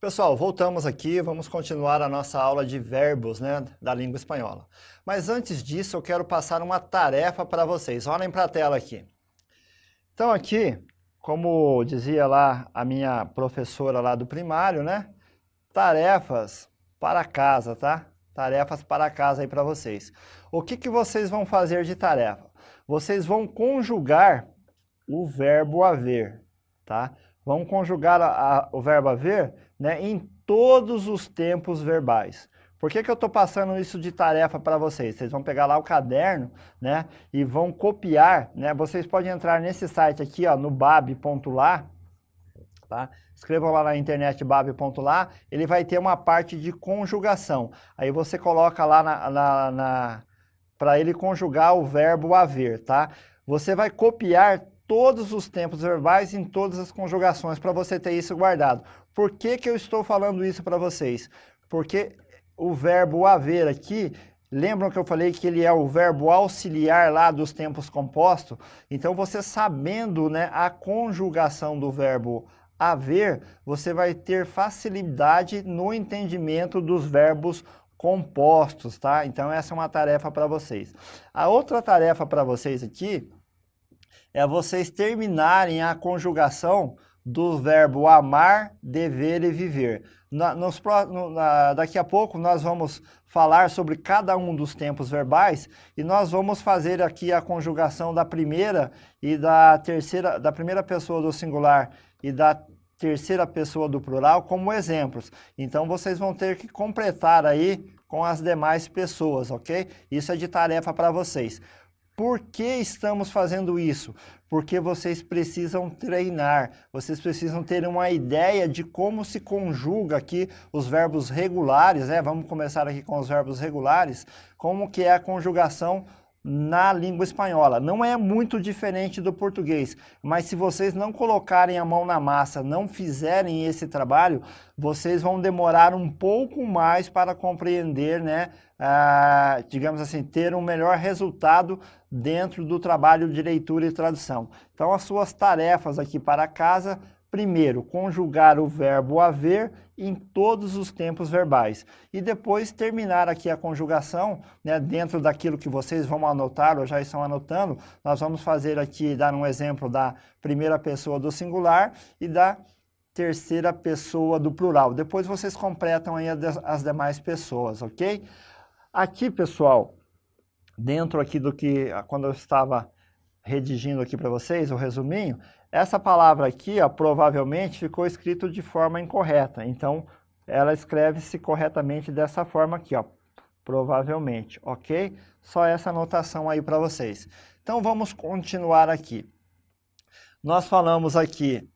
Pessoal, voltamos aqui, vamos continuar a nossa aula de verbos, né, da língua espanhola. Mas antes disso, eu quero passar uma tarefa para vocês. Olhem para a tela aqui. Então aqui, como dizia lá a minha professora lá do primário, né, tarefas para casa, tá? Tarefas para casa aí para vocês. O que vocês vão fazer de tarefa? Vocês vão conjugar o verbo haver, tá? Vão conjugar o verbo haver, né, em todos os tempos verbais. Por que eu estou passando isso de tarefa para vocês? Vocês vão pegar lá o caderno, né, e vão copiar, né? Vocês podem entrar nesse site aqui, ó, no bab.lá, tá? Escrevam lá na internet bab.lá, ele vai ter uma parte de conjugação. Aí você coloca lá para ele conjugar o verbo haver, tá? Você vai copiar todos os tempos verbais em todas as conjugações para você ter isso guardado. Por que eu estou falando isso para vocês? Porque o verbo haver aqui, lembram que eu falei que ele é o verbo auxiliar lá dos tempos compostos? Então você sabendo, né, a conjugação do verbo haver, você vai ter facilidade no entendimento dos verbos compostos, tá? Então essa é uma tarefa para vocês. A outra tarefa para vocês aqui é vocês terminarem a conjugação do verbo amar, dever e viver. Daqui a pouco nós vamos falar sobre cada um dos tempos verbais e nós vamos fazer aqui a conjugação da primeira e da terceira, da primeira pessoa do singular e da terceira pessoa do plural como exemplos. Então vocês vão ter que completar aí com as demais pessoas, ok? Isso é de tarefa para vocês. Por que estamos fazendo isso? Porque vocês precisam treinar, vocês precisam ter uma ideia de como se conjuga aqui os verbos regulares, né? Vamos começar aqui com os verbos regulares, como que é a conjugação na língua espanhola. Não é muito diferente do português, mas se vocês não colocarem a mão na massa, não fizerem esse trabalho, vocês vão demorar um pouco mais para compreender, né? Digamos assim, ter um melhor resultado dentro do trabalho de leitura e tradução. Então, as suas tarefas aqui para casa, primeiro, conjugar o verbo haver em todos os tempos verbais. E depois terminar aqui a conjugação, né, dentro daquilo que vocês vão anotar ou já estão anotando. Nós vamos fazer aqui, dar um exemplo da primeira pessoa do singular e da terceira pessoa do plural. Depois vocês completam aí as demais pessoas, ok? Aqui, pessoal, dentro aqui do que, quando eu estava redigindo aqui para vocês, o resuminho, essa palavra aqui, ó, provavelmente ficou escrito de forma incorreta. Então, ela escreve-se corretamente dessa forma aqui, ó, provavelmente, ok? Só essa anotação aí para vocês. Então, vamos continuar aqui. Nós falamos aqui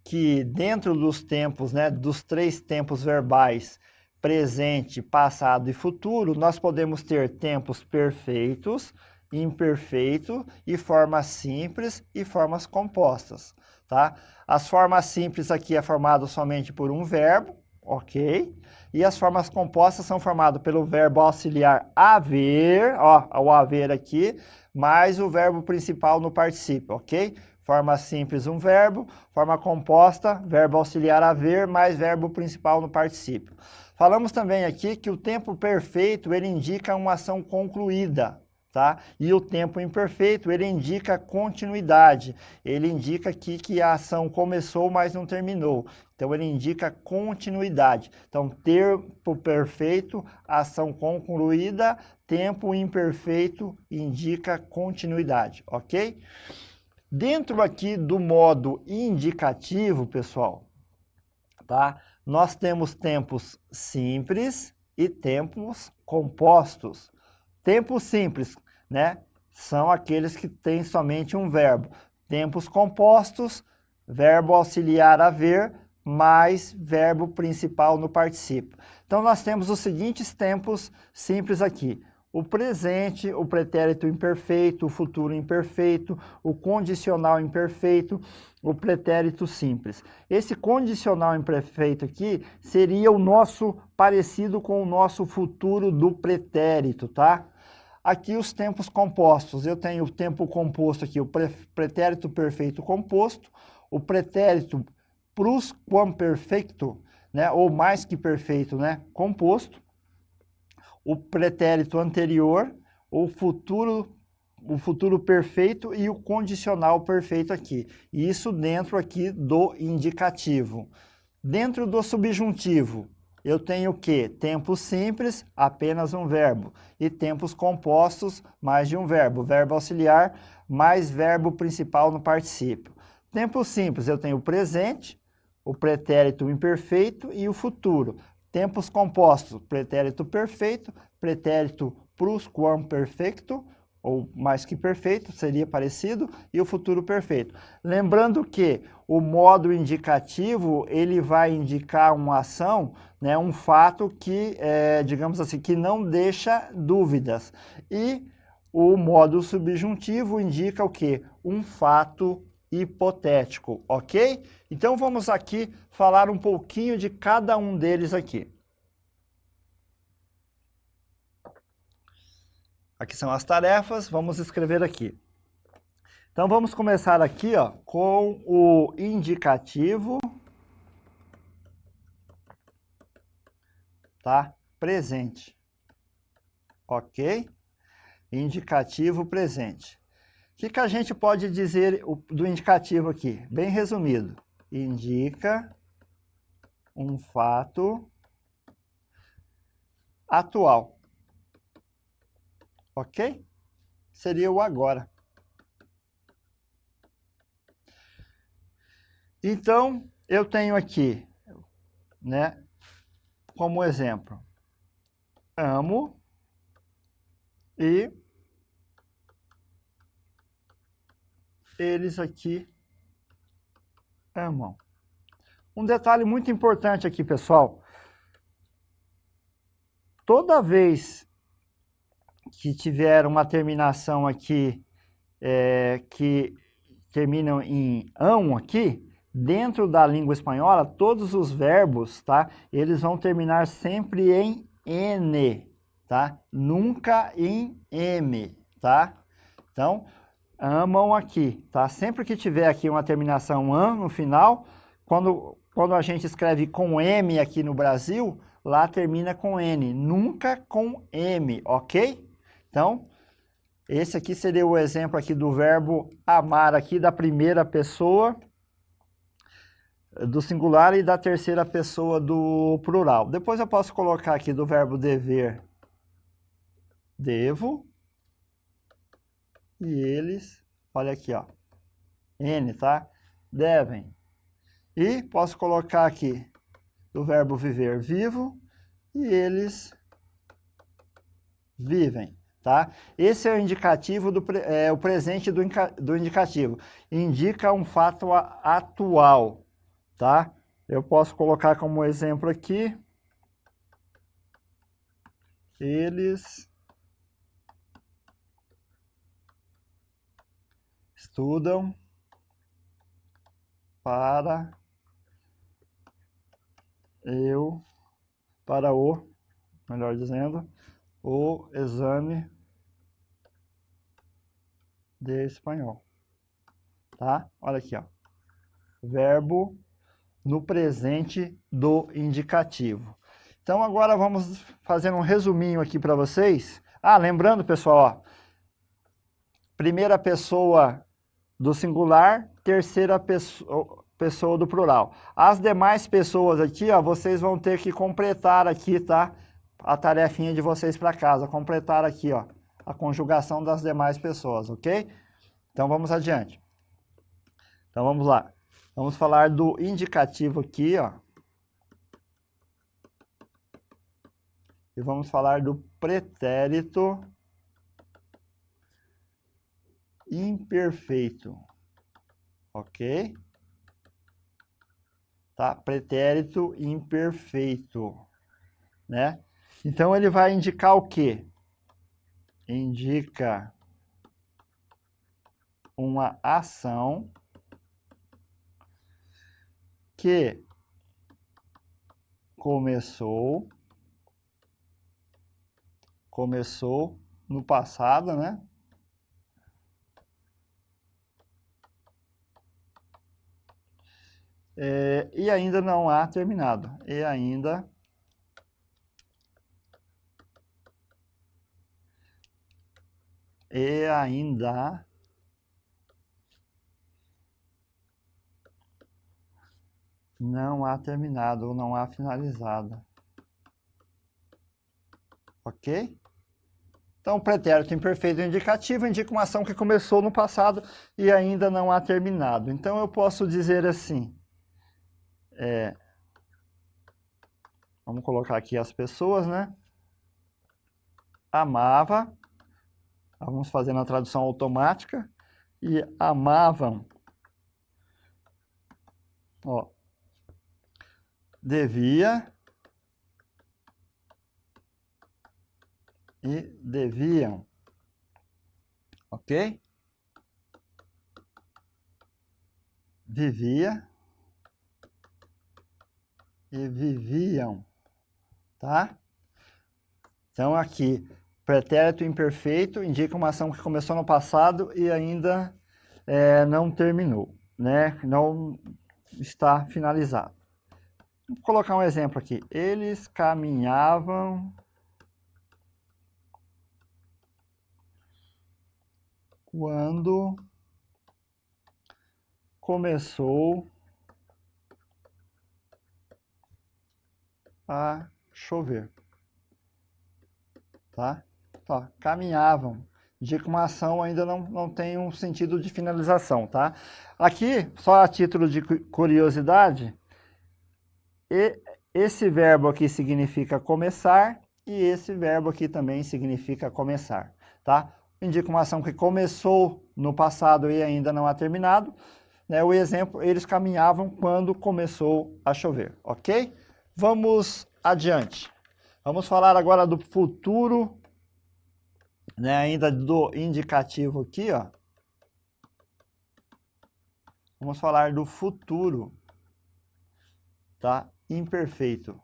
que dentro dos tempos, né, dos 3 tempos verbais, presente, passado e futuro, nós podemos ter tempos perfeitos, imperfeito e formas simples e formas compostas, tá? As formas simples aqui é formado somente por um verbo, ok? E as formas compostas são formadas pelo verbo auxiliar haver, ó, o haver aqui, mais o verbo principal no particípio, ok? Forma simples, um verbo. Forma composta, verbo auxiliar haver, mais verbo principal no particípio. Falamos também aqui que o tempo perfeito, ele indica uma ação concluída, tá? E o tempo imperfeito, ele indica continuidade. Ele indica aqui que a ação começou, mas não terminou. Então, ele indica continuidade. Então, tempo perfeito, ação concluída, tempo imperfeito indica continuidade, ok? Dentro aqui do modo indicativo, pessoal, tá? Nós temos tempos simples e tempos compostos. Tempos simples, né? São aqueles que têm somente um verbo. Tempos compostos, verbo auxiliar haver, mais verbo principal no particípio. Então, nós temos os seguintes tempos simples aqui. O presente, o pretérito imperfeito, o futuro imperfeito, o condicional imperfeito, o pretérito simples. Esse condicional imperfeito aqui seria o nosso parecido com o nosso futuro do pretérito, tá? Aqui os tempos compostos. Eu tenho o tempo composto aqui, o pretérito perfeito composto, o pretérito plusquamperfeito, né, ou mais que perfeito, né, composto, o pretérito anterior, o futuro perfeito e o condicional perfeito aqui. Isso dentro aqui do indicativo. Dentro do subjuntivo, eu tenho o quê? Tempo simples, apenas um verbo. E tempos compostos, mais de um verbo. Verbo auxiliar, mais verbo principal no particípio. Tempo simples, eu tenho o presente, o pretérito imperfeito e o futuro. Tempos compostos, pretérito perfeito, pretérito plusquamperfecto, ou mais que perfeito, seria parecido, e o futuro perfeito. Lembrando que o modo indicativo, ele vai indicar uma ação, né, um fato que, digamos assim, que não deixa dúvidas. E o modo subjuntivo indica o quê? Um fato hipotético, ok? Então vamos aqui falar um pouquinho de cada um deles aqui. Aqui são as tarefas, vamos escrever aqui. Então vamos começar aqui, ó, com o indicativo, tá? Presente. Ok? Indicativo presente. O que a gente pode dizer do indicativo aqui? Bem resumido. Indica um fato atual. Ok? Seria o agora. Então, eu tenho aqui, né, como exemplo, amo e eles aqui amam. Um detalhe muito importante aqui, pessoal. Toda vez que tiver uma terminação aqui, que terminam em ão aqui, dentro da língua espanhola, todos os verbos, tá? Eles vão terminar sempre em N, tá? Nunca em M, tá? Então, amam aqui, tá? Sempre que tiver aqui uma terminação an no final, quando a gente escreve com M aqui no Brasil, lá termina com N, nunca com M, ok? Então, esse aqui seria o exemplo aqui do verbo amar aqui da primeira pessoa do singular e da terceira pessoa do plural. Depois eu posso colocar aqui do verbo dever, devo, e eles, olha aqui, ó, N, tá? Devem. E posso colocar aqui do verbo viver, vivo, e eles vivem, tá? Esse é o indicativo, o presente do indicativo. Indica um fato atual, tá? Eu posso colocar como exemplo aqui, eles estudam para o, melhor dizendo, o exame de espanhol, tá? Olha aqui, ó, verbo no presente do indicativo. Então agora vamos fazer um resuminho aqui para vocês. Ah, lembrando, pessoal, ó, primeira pessoa do singular, terceira pessoa do plural. As demais pessoas aqui, ó, vocês vão ter que completar aqui, tá? A tarefinha de vocês para casa, completar aqui, ó, a conjugação das demais pessoas, ok? Então vamos adiante. Então vamos lá. Vamos falar do indicativo aqui, ó. E vamos falar do pretérito imperfeito. Ok? Tá? Pretérito imperfeito, né? Então ele vai indicar o quê? Indica uma ação que começou no passado, né? e ainda não há terminado. E ainda não há terminado ou não há finalizado. Ok? Então, o pretérito imperfeito indicativo indica uma ação que começou no passado e ainda não há terminado. Então, eu posso dizer assim, vamos colocar aqui as pessoas, né? Amava, vamos fazer na tradução automática, e amavam, ó, devia e deviam, ok? Vivia e viviam, tá? Então, aqui, pretérito imperfeito indica uma ação que começou no passado e ainda não terminou, né? Não está finalizado. Vou colocar um exemplo aqui. Eles caminhavam quando começou a chover. Tá? Ó, caminhavam. Indica uma ação, ainda não tem um sentido de finalização, tá? Aqui, só a título de curiosidade, esse verbo aqui significa começar e esse verbo aqui também significa começar, tá? Indica uma ação que começou no passado e ainda não há terminado, né? O exemplo, eles caminhavam quando começou a chover, ok? Vamos adiante. Vamos falar agora do futuro, né? Ainda do indicativo aqui, ó. Vamos falar do futuro, tá? Imperfeito.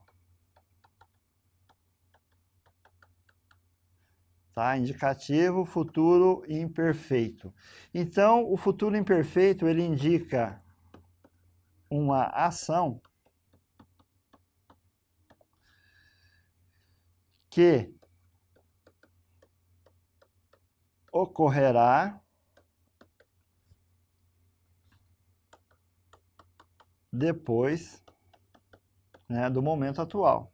Tá? Indicativo, futuro imperfeito. Então, o futuro imperfeito, ele indica uma ação que ocorrerá depois, né, do momento atual.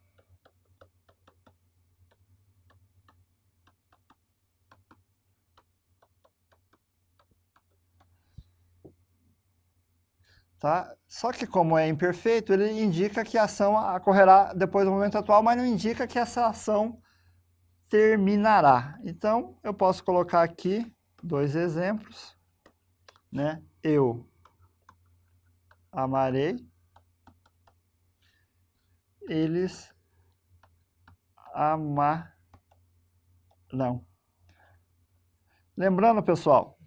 Tá? Só que como é imperfeito, ele indica que a ação ocorrerá depois do momento atual, mas não indica que essa ação terminará. Então, eu posso colocar aqui dois exemplos, né? Eu amarei, eles amarão. Lembrando, pessoal,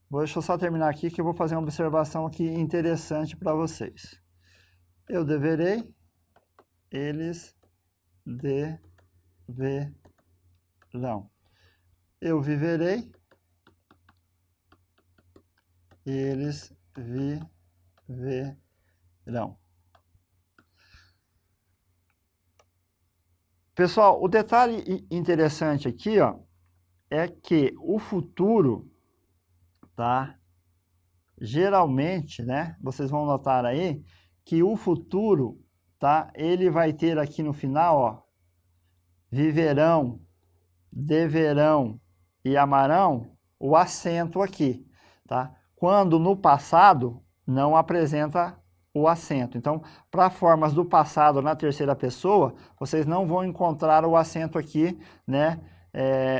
deixa eu só terminar aqui que eu vou fazer uma observação aqui interessante para vocês. Eu deverei, eles deverão. Eu viverei, eles viverão. Pessoal, o detalhe interessante aqui, ó, é que o futuro, tá? Geralmente, né? Vocês vão notar aí que o futuro, tá? Ele vai ter aqui no final, ó, viverão, deverão e amarão, o acento aqui, tá? Quando no passado não apresenta o acento. Então, para formas do passado na terceira pessoa, vocês não vão encontrar o acento aqui, né?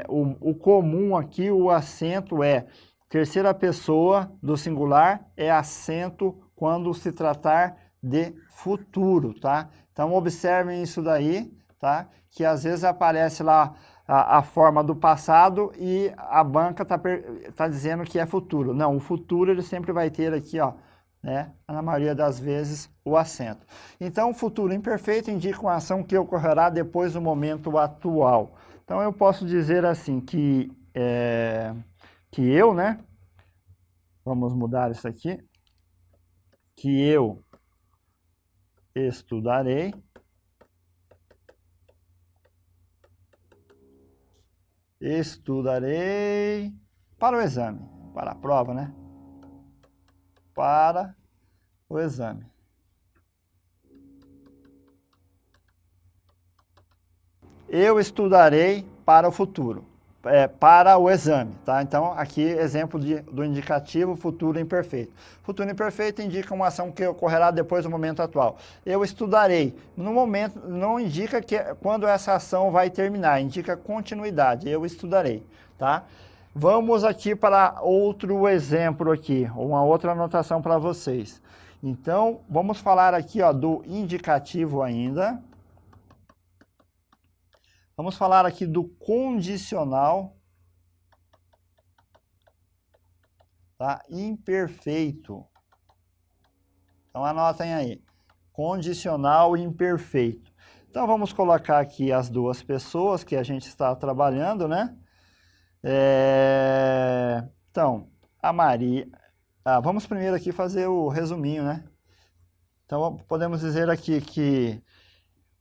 O comum aqui, o acento é terceira pessoa do singular, é acento quando se tratar de futuro, tá? Então, observem isso daí, tá? Que às vezes aparece lá a forma do passado e a banca tá dizendo que é futuro. Não, o futuro ele sempre vai ter aqui, ó, né? Na maioria das vezes, o acento. Então, o futuro imperfeito indica uma ação que ocorrerá depois do momento atual. Então, eu posso dizer assim que eu, né? Vamos mudar isso aqui. Que eu estudarei. Estudarei para o exame, para a prova, né? Para o exame. Eu estudarei para o futuro, para o exame, tá? Então, aqui, exemplo do indicativo futuro imperfeito. Futuro imperfeito indica uma ação que ocorrerá depois do momento atual. Eu estudarei. No momento, não indica quando essa ação vai terminar, indica continuidade. Eu estudarei, tá? Vamos aqui para outro exemplo aqui, uma outra anotação para vocês. Então, vamos falar aqui, ó, do indicativo ainda. Vamos falar aqui do condicional, tá? Imperfeito. Então, anotem aí. Condicional imperfeito. Então, vamos colocar aqui as duas pessoas que a gente está trabalhando, né? Então, a Maria... vamos primeiro aqui fazer o resuminho, né? Então, podemos dizer aqui que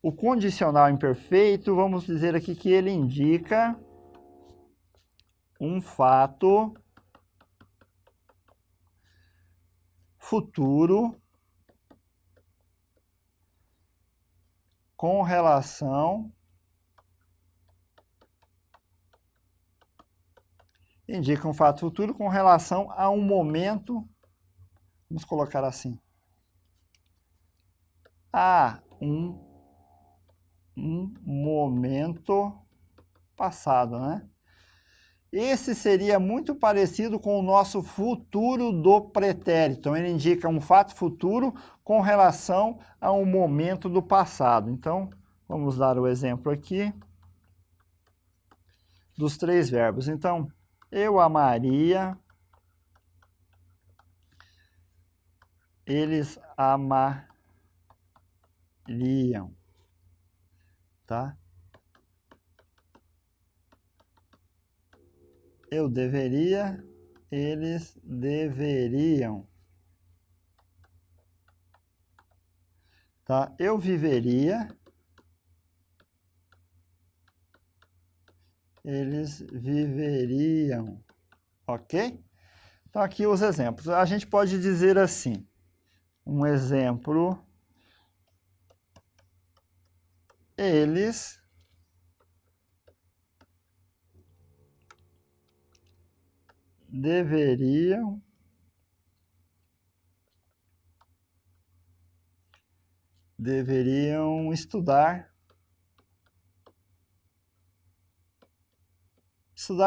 o condicional imperfeito, vamos dizer aqui que ele indica um fato futuro com relação, indica um fato futuro com relação a um momento, vamos colocar assim, a um momento passado, né? Esse seria muito parecido com o nosso futuro do pretérito. Então, ele indica um fato futuro com relação a um momento do passado. Então, vamos dar o exemplo aqui dos três verbos. Então, eu amaria, eles amariam, tá? Eu deveria, eles deveriam, tá? Eu viveria, eles viveriam, ok? Então, aqui os exemplos. A gente pode dizer assim, um exemplo, eles deveriam estudar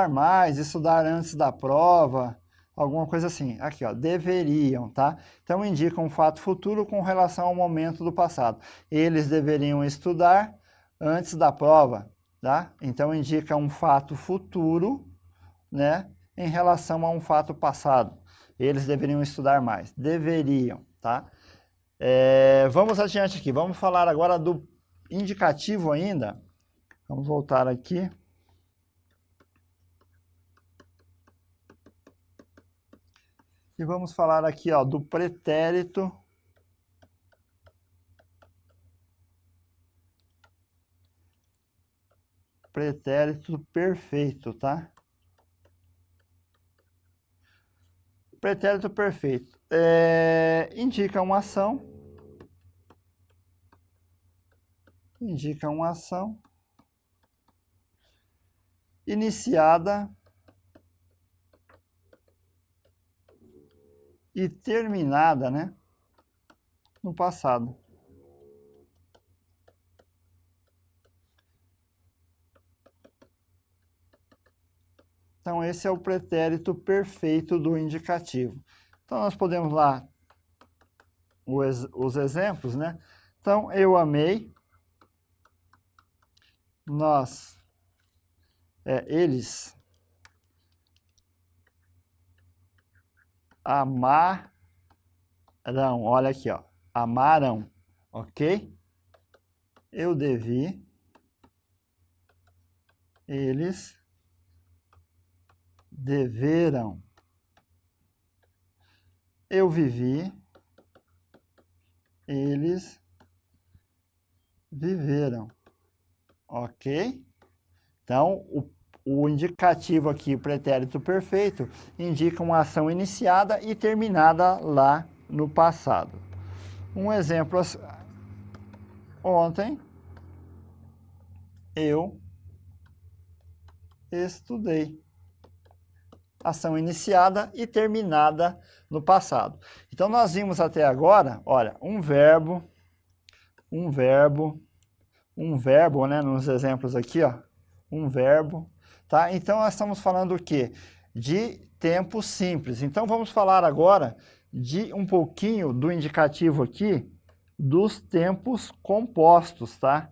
mais, estudar antes da prova, alguma coisa assim. Aqui, ó, deveriam, tá? Então, indica um fato futuro com relação ao momento do passado. Eles deveriam estudar antes da prova, tá? Então, indica um fato futuro, né, em relação a um fato passado. Eles deveriam estudar mais. Deveriam, tá? Vamos adiante aqui. Vamos falar agora do indicativo ainda. Vamos voltar aqui. E vamos falar aqui, ó, do pretérito. Pretérito perfeito, tá? Pretérito perfeito. Indica uma ação. Indica uma ação iniciada e terminada, né, no passado. Então, esse é o pretérito perfeito do indicativo. Então, nós podemos lá os exemplos, né? Então, eu amei, eles amaram, olha aqui, ó, amaram, ok? Eu devi, eles deveram. Eu vivi, eles viveram. Ok? Então, o indicativo aqui, pretérito perfeito, indica uma ação iniciada e terminada lá no passado. Um exemplo, ontem eu estudei. Ação iniciada e terminada no passado. Então, nós vimos até agora, olha, um verbo, né, nos exemplos aqui, ó, um verbo, tá? Então, nós estamos falando o quê? De tempo simples. Então, vamos falar agora de um pouquinho do indicativo aqui dos tempos compostos, tá?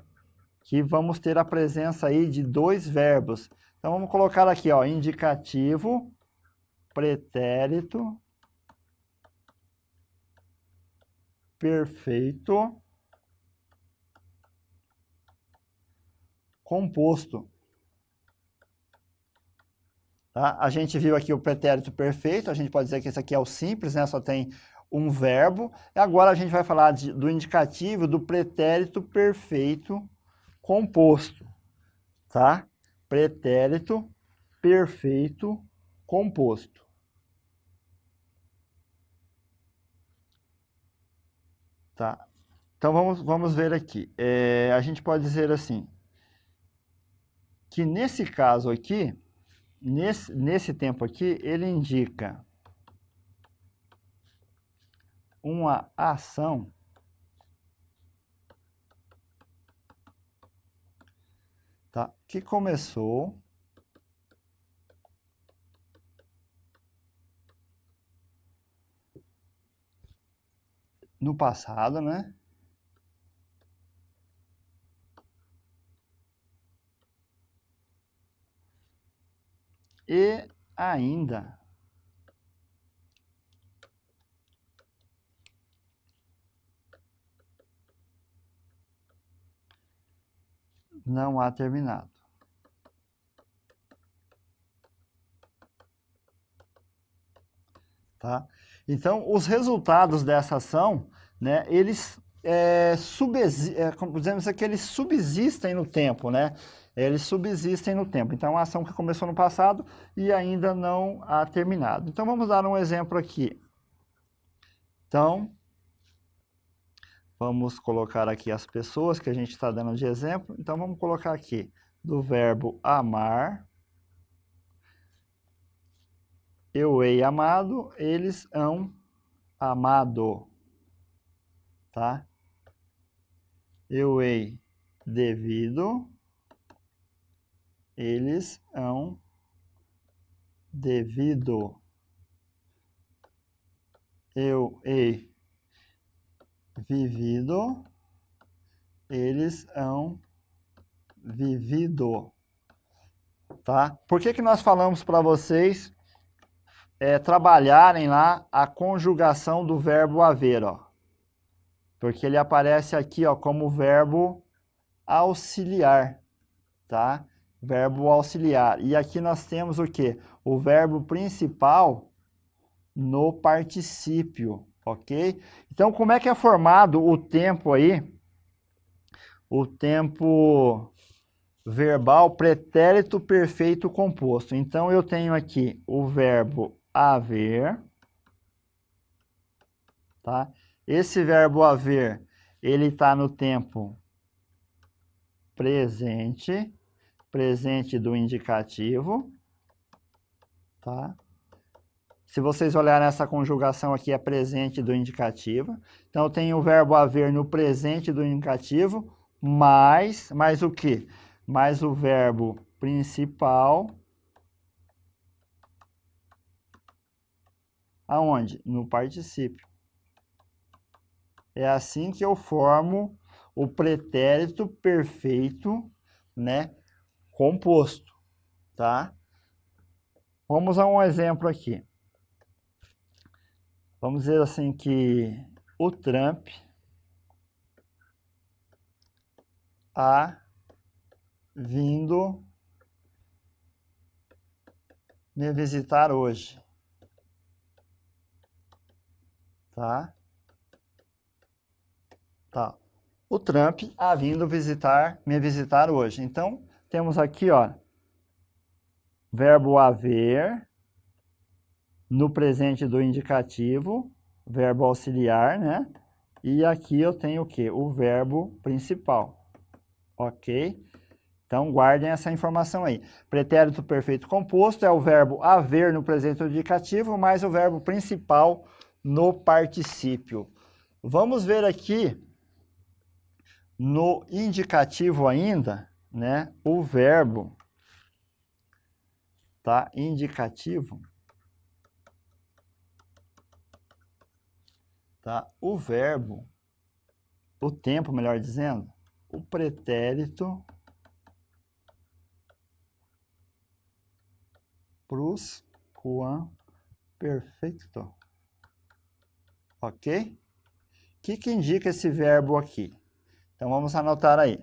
Que vamos ter a presença aí de dois verbos. Então, vamos colocar aqui, ó, indicativo, pretérito, perfeito, composto. Tá? A gente viu aqui o pretérito perfeito, a gente pode dizer que esse aqui é o simples, né? Só tem um verbo. E agora a gente vai falar do indicativo do pretérito perfeito composto, tá? Pretérito perfeito composto. Tá? Então vamos ver aqui. A gente pode dizer assim, que nesse caso aqui, nesse tempo aqui, ele indica uma ação tá, que começou no passado, né? E ainda não há terminado. Tá? Então, os resultados dessa ação, né, eles como dizemos aqui, eles subsistem no tempo, né? Eles subsistem no tempo. Então, é uma ação que começou no passado e ainda não há terminado. Então, vamos dar um exemplo aqui. Então, vamos colocar aqui as pessoas que a gente está dando de exemplo. Então, vamos colocar aqui do verbo amar. Eu hei amado, eles hão amado. Tá? Eu hei devido, eles hão devido. Eu hei vivido, eles hão vivido. Tá? Por que nós falamos para vocês trabalharem lá a conjugação do verbo haver, ó? Porque ele aparece aqui, ó, como verbo auxiliar, tá? Verbo auxiliar. E aqui nós temos o quê? O verbo principal no particípio, ok? Então, como é que é formado o tempo aí? O tempo verbal pretérito perfeito composto. Então, eu tenho aqui o verbo haver, tá? Esse verbo haver, ele está no tempo presente, presente do indicativo, tá? Se vocês olharem essa conjugação aqui, é presente do indicativo. Então, eu tenho o verbo haver no presente do indicativo, mais o quê? Mais o verbo principal. Aonde? No particípio. É assim que eu formo o pretérito perfeito, né, composto, tá? Vamos a um exemplo aqui. Vamos dizer assim que o Trump há vindo me visitar hoje, tá? Tá. o Trump ha vindo me visitar hoje. Então, temos aqui, ó, verbo haver no presente do indicativo, verbo auxiliar, né? E aqui eu tenho o quê? O verbo principal, ok? Então, guardem essa informação aí. Pretérito perfeito composto é o verbo haver no presente do indicativo, mais o verbo principal no particípio. Vamos ver aqui no indicativo ainda, né? O verbo, tá? Indicativo, tá? O verbo, o tempo, melhor dizendo, o pretérito pluscuamperfecto, ok? O que indica esse verbo aqui? Então, vamos anotar aí.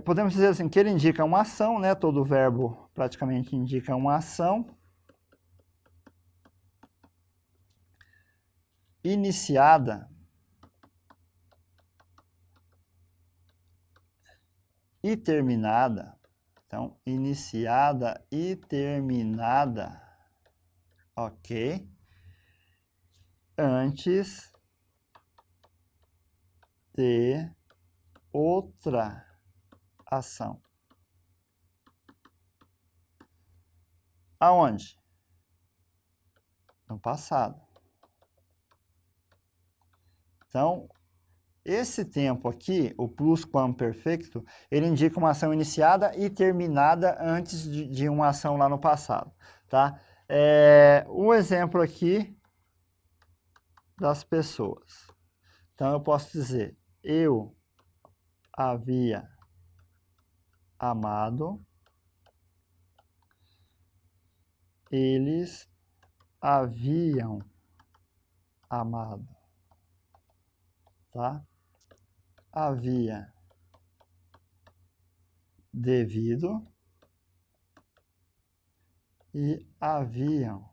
Podemos dizer assim, que ele indica uma ação, né? Todo verbo praticamente indica uma ação. Iniciada e terminada. Então, iniciada e terminada, ok? Antes de outra ação. Aonde? No passado. Então, esse tempo aqui, o plusquamperfecto, ele indica uma ação iniciada e terminada antes de uma ação lá no passado, tá? Um exemplo aqui das pessoas. Então, eu posso dizer, eu havia amado, eles haviam amado, tá? Havia devido e haviam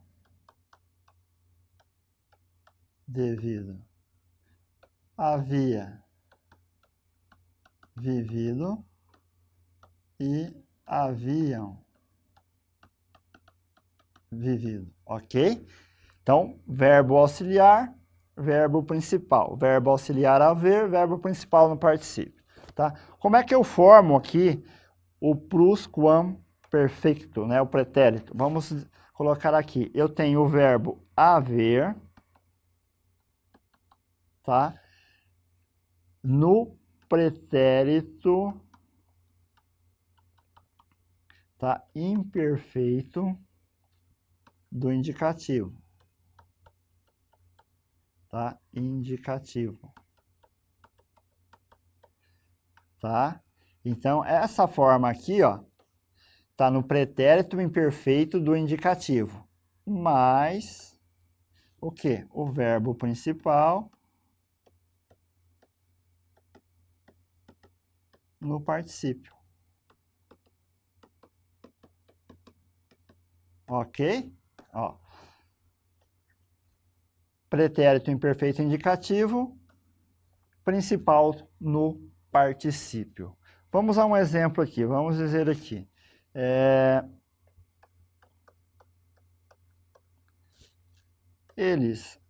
devido. Havia vivido e haviam vivido, ok? Então, verbo auxiliar, verbo principal. Verbo auxiliar haver, verbo principal no particípio, tá? Como é que eu formo aqui o plusquamperfecto, né? O pretérito. Vamos colocar aqui. Eu tenho o verbo haver, tá? No pretérito, tá? Imperfeito do indicativo, tá? Indicativo, tá? Então, essa forma aqui, ó, tá no pretérito imperfeito do indicativo, mais o quê? O verbo principal no particípio. Ok? Ó. Pretérito imperfeito indicativo, principal no particípio. Vamos a um exemplo aqui. Vamos dizer aqui. Eles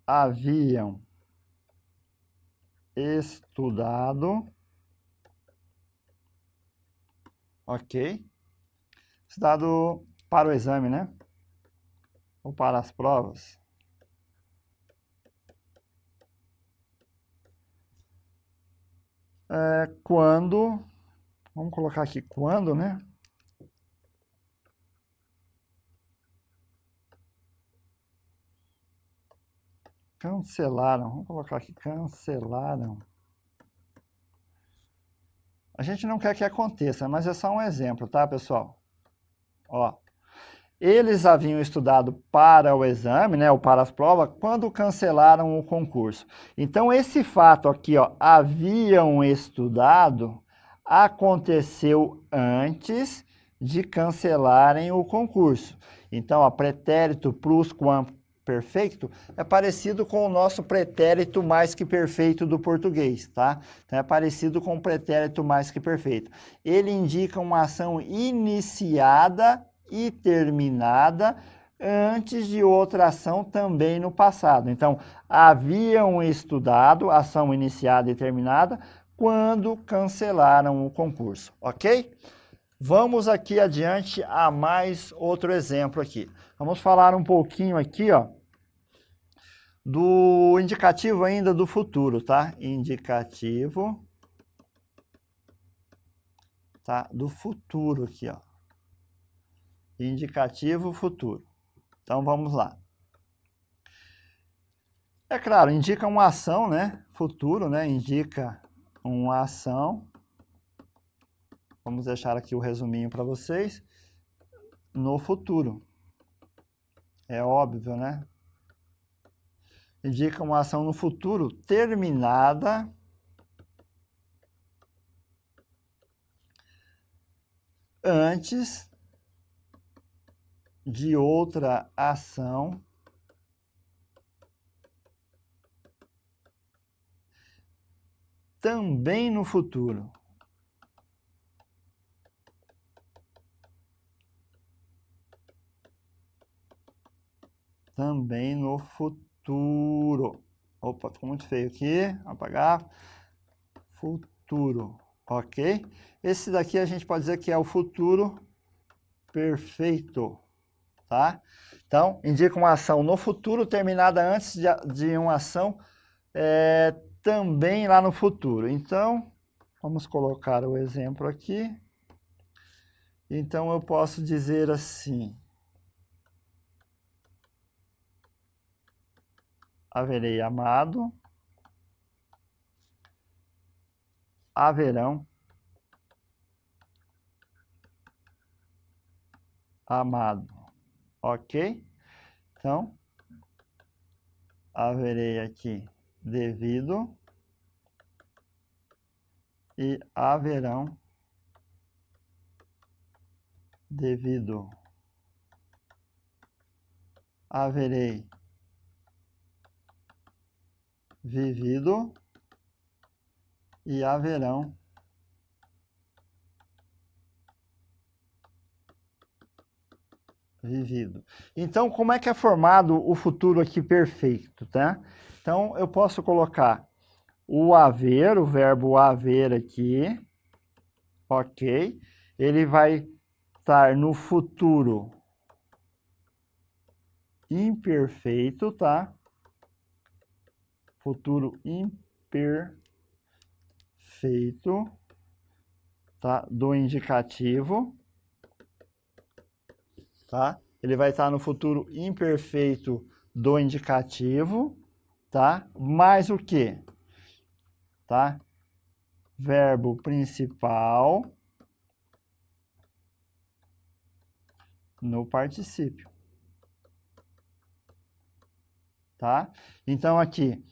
haviam estudado, ok? Estudado para o exame, né? Ou para as provas. Quando, vamos colocar aqui quando, né? Cancelaram, vamos colocar aqui, cancelaram. A gente não quer que aconteça, mas é só um exemplo, tá, pessoal? Ó, eles haviam estudado para o exame, né, ou para as provas, quando cancelaram o concurso. Então, esse fato aqui, ó, haviam estudado, aconteceu antes de cancelarem o concurso. Então, ó, pretérito plusquamperfecto perfeito é parecido com o nosso pretérito mais que perfeito do português, tá? Então, é parecido com o pretérito mais que perfeito. Ele indica uma ação iniciada e terminada antes de outra ação também no passado. Então, haviam estudado, ação iniciada e terminada, quando cancelaram o concurso, ok? Vamos aqui adiante a mais outro exemplo aqui. Vamos falar um pouquinho aqui, ó, do indicativo ainda do futuro, tá? Indicativo, tá? Do futuro aqui, ó. Indicativo futuro. Então, vamos lá. É claro, indica uma ação, né? Futuro, né? Indica uma ação. Vamos deixar aqui o resuminho para vocês. No futuro. É óbvio, né? Indica uma ação no futuro terminada antes de outra ação também no futuro. Também no futuro. Opa, ficou muito feio aqui. Apagar. Futuro. Ok? Esse daqui a gente pode dizer que é o futuro perfeito. Tá? Então, indica uma ação no futuro terminada antes de uma ação também lá no futuro. Então, vamos colocar o exemplo aqui. Então, eu posso dizer assim. Haverei amado. Haverão. Amado. Ok? Então, haverei aqui devido e haverão devido. Haverei vivido e haverão vivido. Então, como é que é formado o futuro aqui perfeito, tá? Então, eu posso colocar o haver, o verbo haver aqui, ok? Ele vai estar no futuro imperfeito, tá? Futuro imperfeito, tá? Do indicativo. Tá? Ele vai estar no futuro imperfeito do indicativo, tá? Mais o quê? Tá? Verbo principal no particípio. Tá? Então, aqui,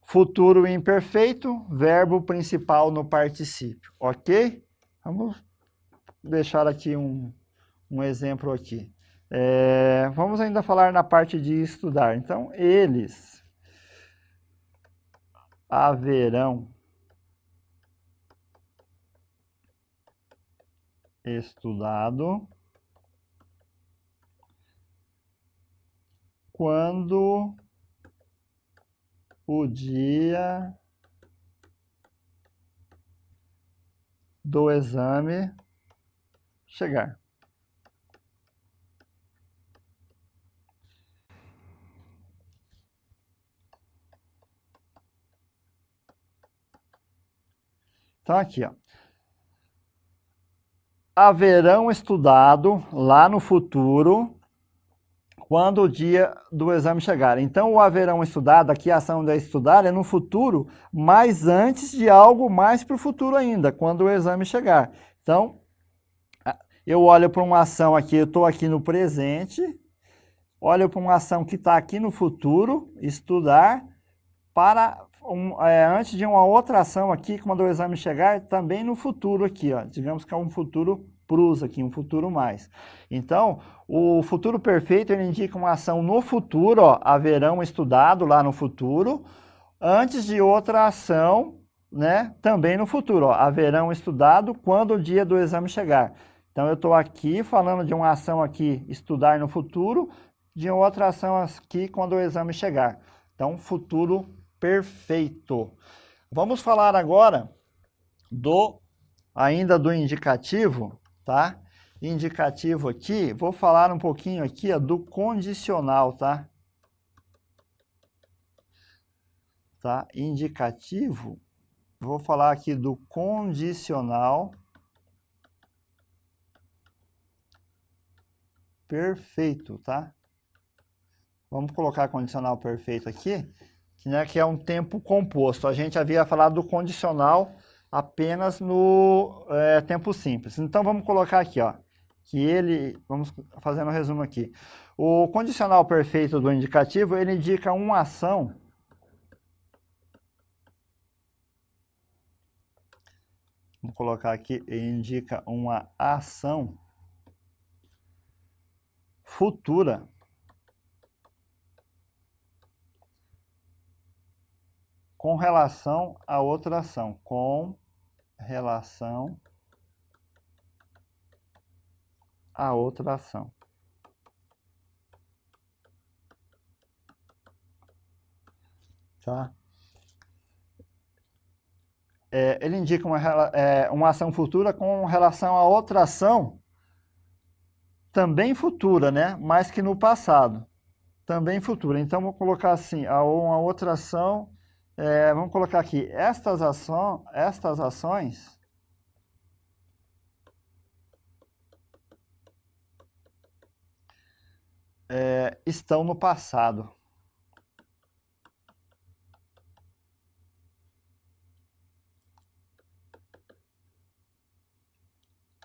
futuro imperfeito, verbo principal no particípio, ok? Vamos deixar aqui um exemplo aqui. Vamos ainda falar na parte de estudar. Então, eles haverão estudado quando o dia do exame chegar. Então, aqui, ó. Haverão estudado lá no futuro quando o dia do exame chegar. Então, o haverão estudado, aqui a ação de estudar é no futuro, mas antes de algo mais para o futuro ainda, quando o exame chegar. Então, eu olho para uma ação aqui, eu estou aqui no presente, olho para uma ação que está aqui no futuro, estudar, para antes de uma outra ação aqui, quando o exame chegar, também no futuro aqui, ó, digamos que é um futuro plus aqui, um futuro mais. Então, o futuro perfeito, ele indica uma ação no futuro, ó, haverão estudado lá no futuro, antes de outra ação, né, também no futuro, ó, haverão estudado quando o dia do exame chegar. Então, eu estou aqui falando de uma ação aqui, estudar no futuro, de outra ação aqui quando o exame chegar. Então, futuro perfeito. Vamos falar agora ainda do indicativo, tá? Indicativo aqui, vou falar um pouquinho aqui, ó, do condicional, tá? Tá? Indicativo, vou falar aqui do condicional perfeito, tá? Vamos colocar condicional perfeito aqui, né, que é um tempo composto. A gente havia falado do condicional apenas no tempo simples. Então, vamos colocar aqui, ó, vamos fazendo um resumo aqui. O condicional perfeito do indicativo, ele indica uma ação vamos colocar aqui, ele indica uma ação futura com relação a outra ação, com relação a outra ação. Tá? Ele indica uma ação futura com relação a outra ação também futura, né? Mas que no passado. Também futura. Então, vou colocar assim, uma outra ação, vamos colocar aqui, estas ações estão no passado.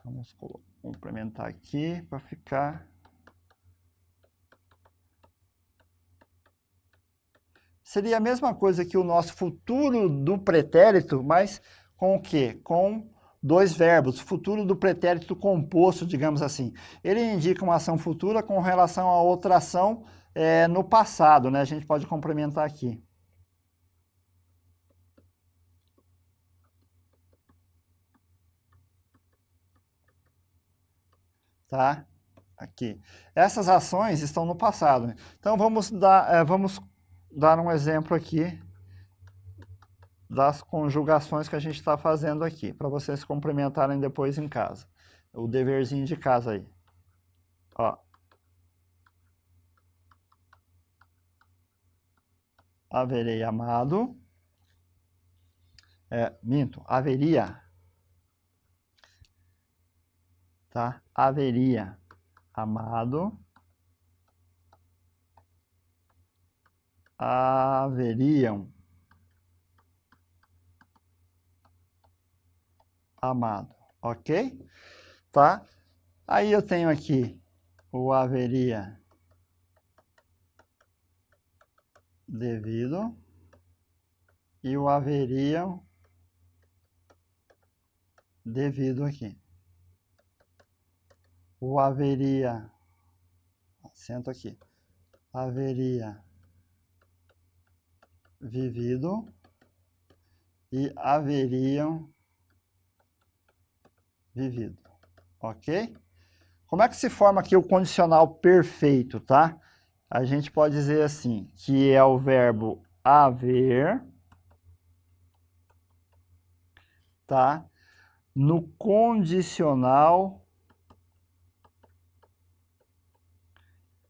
Vamos complementar aqui para ficar... Seria a mesma coisa que o nosso futuro do pretérito, mas com o quê? Com dois verbos. Futuro do pretérito composto, digamos assim. Ele indica uma ação futura com relação a outra ação no passado, né? A gente pode complementar aqui. Tá? Aqui. Essas ações estão no passado, né? Então, vamos dar um exemplo aqui das conjugações que a gente está fazendo aqui, para vocês complementarem depois em casa. O deverzinho de casa aí. Ó. Haverei amado. Minto, haveria. Tá? Haveria amado. Haveriam amado, ok? Tá? Aí eu tenho aqui o haveria devido e o haveriam devido aqui. O haveria, acento aqui, haveria vivido e haveriam vivido, ok? Como é que se forma aqui o condicional perfeito, tá? A gente pode dizer assim, que é o verbo haver, tá? No condicional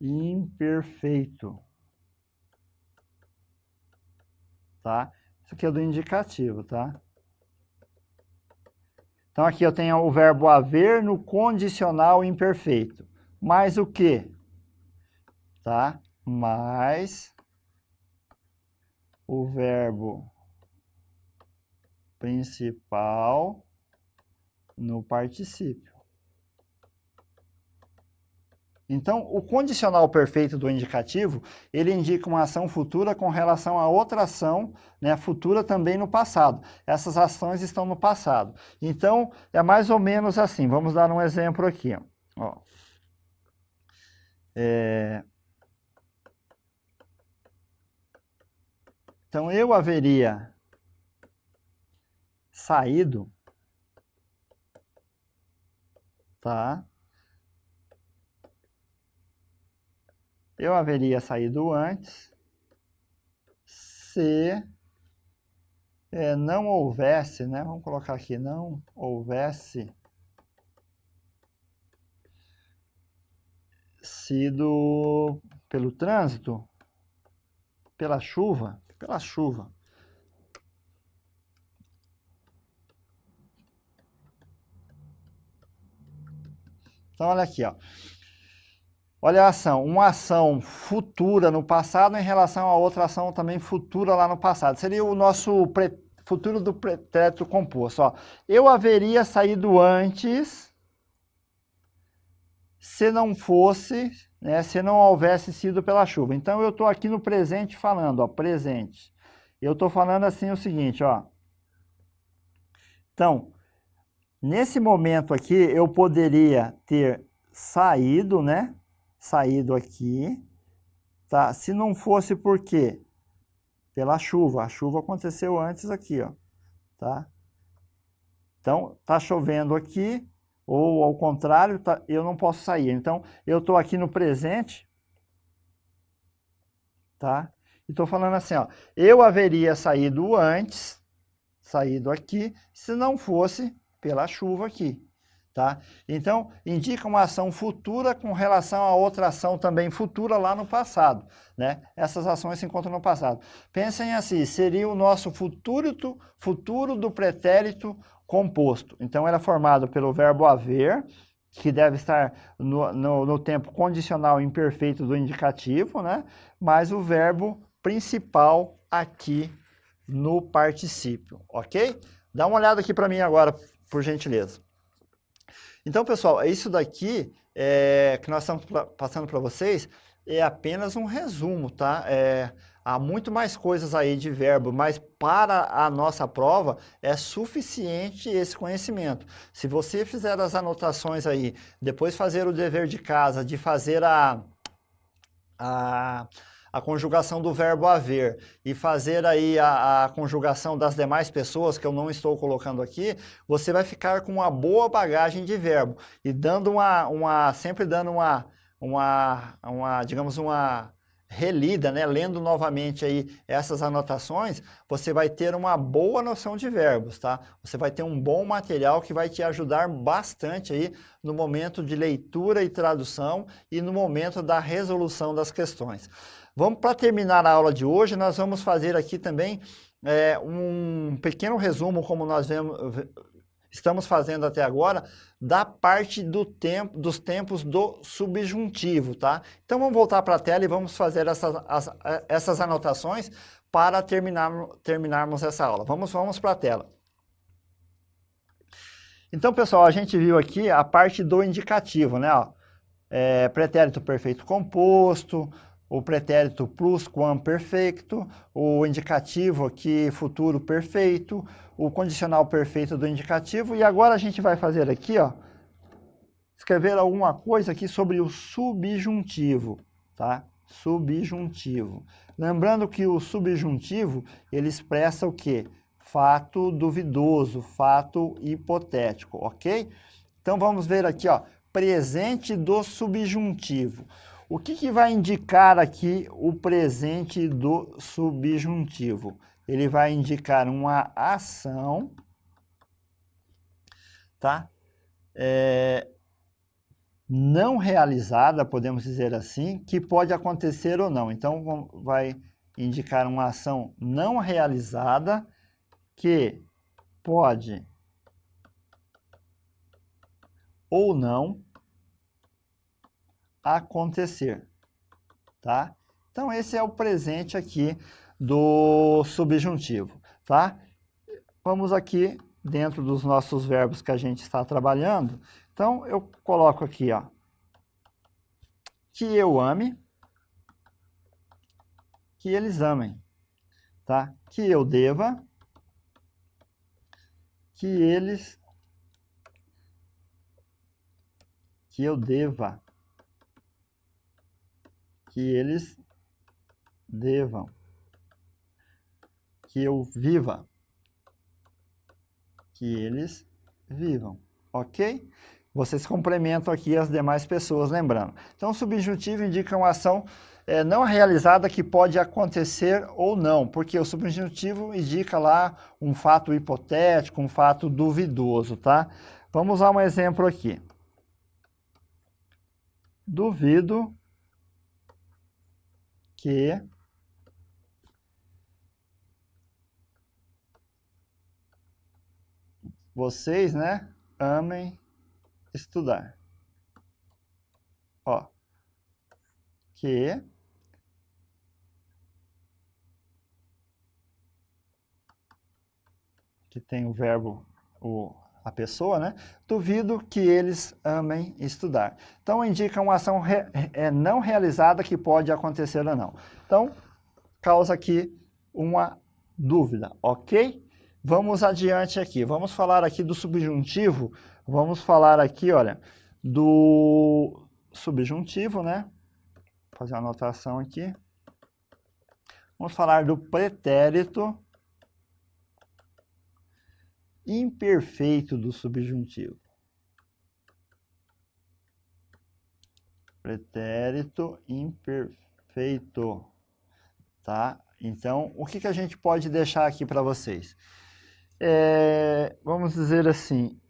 imperfeito, tá? Isso aqui é do indicativo, tá? Então, aqui eu tenho o verbo haver no condicional imperfeito. Mais o quê? Tá? Mais o verbo principal no particípio. Então, o condicional perfeito do indicativo, ele indica uma ação futura com relação a outra ação, né, futura também no passado. Essas ações estão no passado. Então, é mais ou menos assim. Vamos dar um exemplo aqui. Ó. Então, eu haveria saído, tá? Eu haveria saído antes se não houvesse, né? Vamos colocar aqui, não houvesse sido pelo trânsito, pela chuva. Então, olha aqui, ó. Olha a ação, uma ação futura no passado em relação a outra ação também futura lá no passado. Seria o nosso futuro do pretérito composto. Ó. Eu haveria saído antes se não fosse, né, se não houvesse sido pela chuva. Então, eu estou aqui no presente falando, ó, presente. Eu estou falando assim o seguinte, ó. Então, nesse momento aqui, eu poderia ter saído, né? Saído aqui, tá? Se não fosse por quê? Pela chuva. A chuva aconteceu antes aqui, ó, tá? Então, tá chovendo aqui, ou ao contrário, eu não posso sair. Então, eu tô aqui no presente, tá? E tô falando assim, ó, eu haveria saído antes, saído aqui, se não fosse pela chuva aqui. Tá? Então, indica uma ação futura com relação a outra ação também futura lá no passado. Né? Essas ações se encontram no passado. Pensem assim, seria o nosso futuro do pretérito composto. Então, era formado pelo verbo haver, que deve estar no tempo condicional imperfeito do indicativo, né? Mais o verbo principal aqui no particípio, ok? Dá uma olhada aqui para mim agora, por gentileza. Então, pessoal, isso daqui que nós estamos passando para vocês é apenas um resumo, tá? Há muito mais coisas aí de verbo, mas para a nossa prova é suficiente esse conhecimento. Se você fizer as anotações aí, depois fazer o dever de casa, de fazer a conjugação do verbo haver e fazer aí a conjugação das demais pessoas, que eu não estou colocando aqui, você vai ficar com uma boa bagagem de verbo e dando sempre dando digamos, uma relida, né? Lendo novamente aí essas anotações, você vai ter uma boa noção de verbos, tá? Você vai ter um bom material que vai te ajudar bastante aí no momento de leitura e tradução e no momento da resolução das questões. Vamos, para terminar a aula de hoje, nós vamos fazer aqui também um pequeno resumo, como nós estamos fazendo até agora, da parte dos tempos do subjuntivo, tá? Então, vamos voltar para a tela e vamos fazer essas anotações para terminarmos essa aula. Vamos para a tela. Então, pessoal, a gente viu aqui a parte do indicativo, né? Ó, pretérito perfeito composto, o pretérito plusquamperfeito, o indicativo aqui futuro perfeito, o condicional perfeito do indicativo. E agora a gente vai fazer aqui, ó, escrever alguma coisa aqui sobre o subjuntivo, tá? Subjuntivo. Lembrando que o subjuntivo, ele expressa o quê? Fato duvidoso, fato hipotético, ok? Então vamos ver aqui, ó, presente do subjuntivo. O que vai indicar aqui o presente do subjuntivo? Ele vai indicar uma ação, tá? Não realizada, podemos dizer assim, que pode acontecer ou não. Então, vai indicar uma ação não realizada que pode ou não acontecer, tá? Então, esse é o presente aqui do subjuntivo, tá? Vamos aqui dentro dos nossos verbos que a gente está trabalhando. Então, eu coloco aqui, ó, que eu ame, que eles amem, tá? Que eu deva, que eu deva, que eles devam, que eu viva, que eles vivam, ok? Vocês complementam aqui as demais pessoas, lembrando. Então, o subjuntivo indica uma ação não realizada que pode acontecer ou não, porque o subjuntivo indica lá um fato hipotético, um fato duvidoso, tá? Vamos usar um exemplo aqui. Duvido que vocês, né, amem estudar. Ó, que tem o verbo, a pessoa, né? Duvido que eles amem estudar. Então, indica uma ação não realizada que pode acontecer ou não. Então, causa aqui uma dúvida, ok? Vamos adiante aqui. Vamos falar aqui do subjuntivo. Vamos falar aqui, olha, do subjuntivo, né? Vou fazer uma anotação aqui. Vamos falar do pretérito imperfeito do subjuntivo. Pretérito imperfeito, tá? Então, o que a gente pode deixar aqui para vocês? Vamos dizer assim,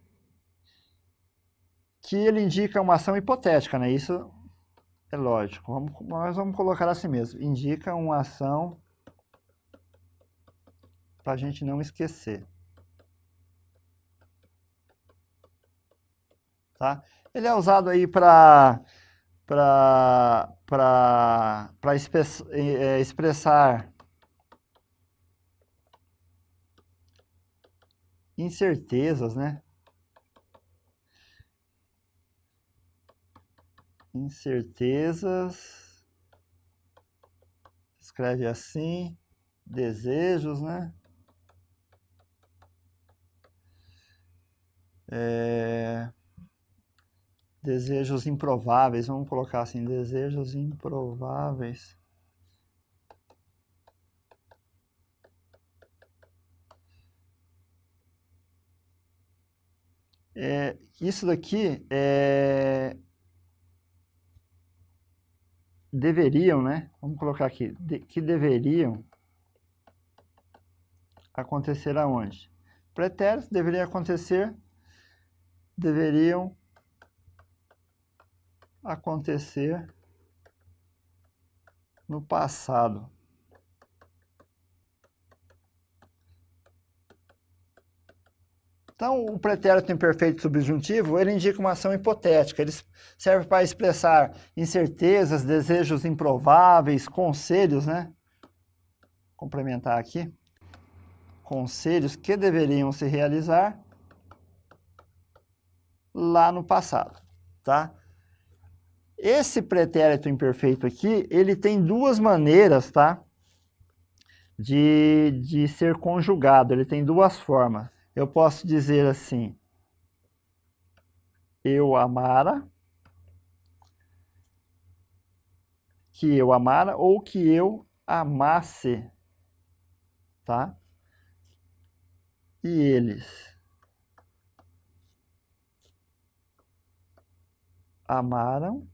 que ele indica uma ação hipotética, né? Isso é lógico. Nós vamos colocar assim mesmo. Indica uma ação para a gente não esquecer. Tá? Ele é usado aí para expressar incertezas, né? Incertezas, escreve assim, desejos, né? Desejos improváveis, vamos colocar assim, desejos improváveis. Isso daqui deveriam, né? Vamos colocar aqui, que deveriam acontecer aonde? Pretéritos deveriam acontecer, deveriam acontecer no passado. Então, o pretérito imperfeito subjuntivo, ele indica uma ação hipotética. Ele serve para expressar incertezas, desejos improváveis, conselhos, né? Complementar aqui. Conselhos que deveriam se realizar lá no passado, tá? Esse pretérito imperfeito aqui, ele tem duas maneiras, tá? De ser conjugado, ele tem duas formas. Eu posso dizer assim, eu amara, que eu amara, ou que eu amasse, tá? E eles amaram,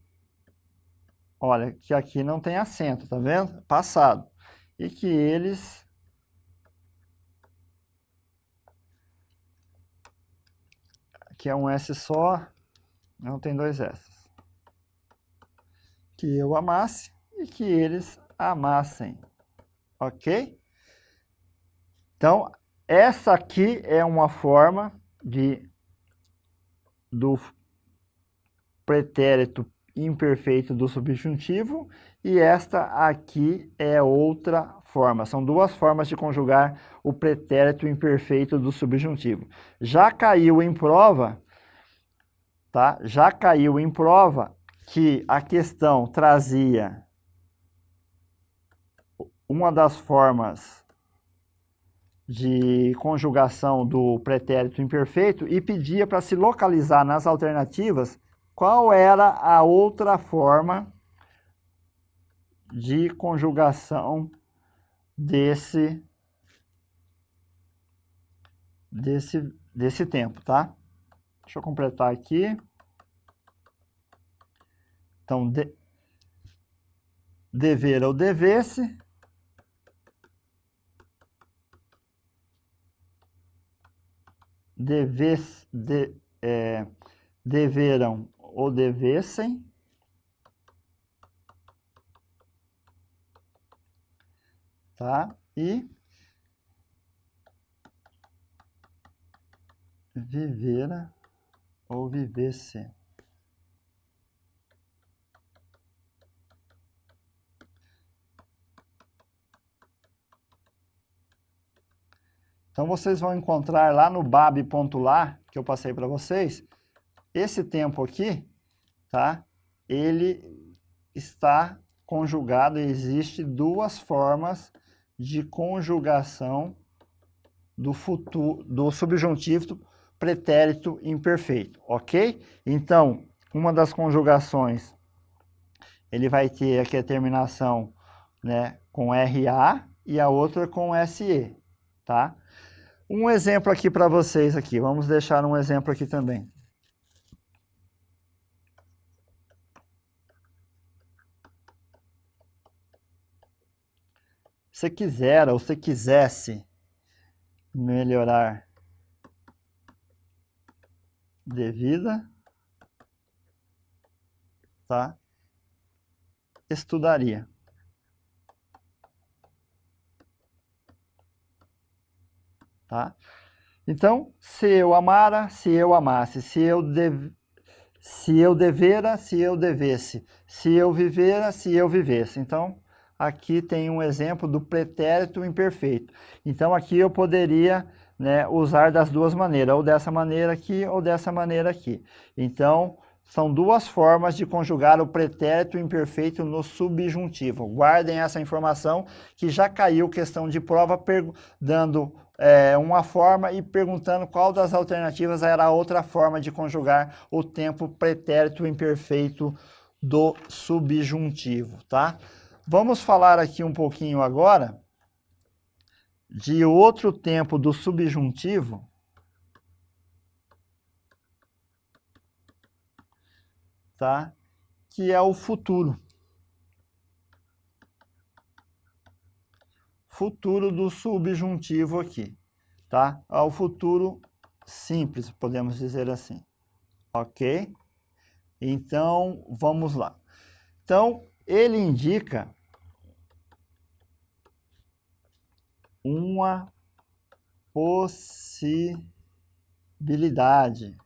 olha, que aqui não tem acento, tá vendo? Passado. E que eles que é um S só, não tem dois S. Que eu amasse e que eles amassem, ok? Então, essa aqui é uma forma do pretérito imperfeito do subjuntivo e esta aqui é outra forma. São duas formas de conjugar o pretérito imperfeito do subjuntivo. Já caiu em prova, tá? Já caiu em prova que a questão trazia uma das formas de conjugação do pretérito imperfeito e pedia para se localizar nas alternativas qual era a outra forma de conjugação desse tempo, tá? Deixa eu completar aqui. Então, dever ou devesse. Deveram ou devessem. Tá? E vivera ou vivesse. Então, vocês vão encontrar lá no bab.lá, que eu passei para vocês, esse tempo aqui, tá? Ele está conjugado, existe duas formas de conjugação do subjuntivo pretérito imperfeito, ok? Então, uma das conjugações, ele vai ter aqui a terminação, né, com RA e a outra com SE, tá? Um exemplo aqui para vocês aqui, vamos deixar um exemplo aqui também. Se quiser ou se quisesse melhorar de vida, tá? Estudaria. Tá? Então, se eu amara, se eu amasse, se eu devera, se eu devesse, se eu vivera, se eu vivesse. Então, aqui tem um exemplo do pretérito imperfeito. Então, aqui eu poderia, né, usar das duas maneiras, ou dessa maneira aqui, ou dessa maneira aqui. Então, são duas formas de conjugar o pretérito imperfeito no subjuntivo. Guardem essa informação, que já caiu questão de prova dando uma forma e perguntando qual das alternativas era a outra forma de conjugar o tempo pretérito imperfeito do subjuntivo, tá? Vamos falar aqui um pouquinho agora de outro tempo do subjuntivo, tá? Que é o futuro. Futuro do subjuntivo aqui, tá? É o futuro simples, podemos dizer assim, ok? Então, vamos lá. Então, ele indica uma possibilidade,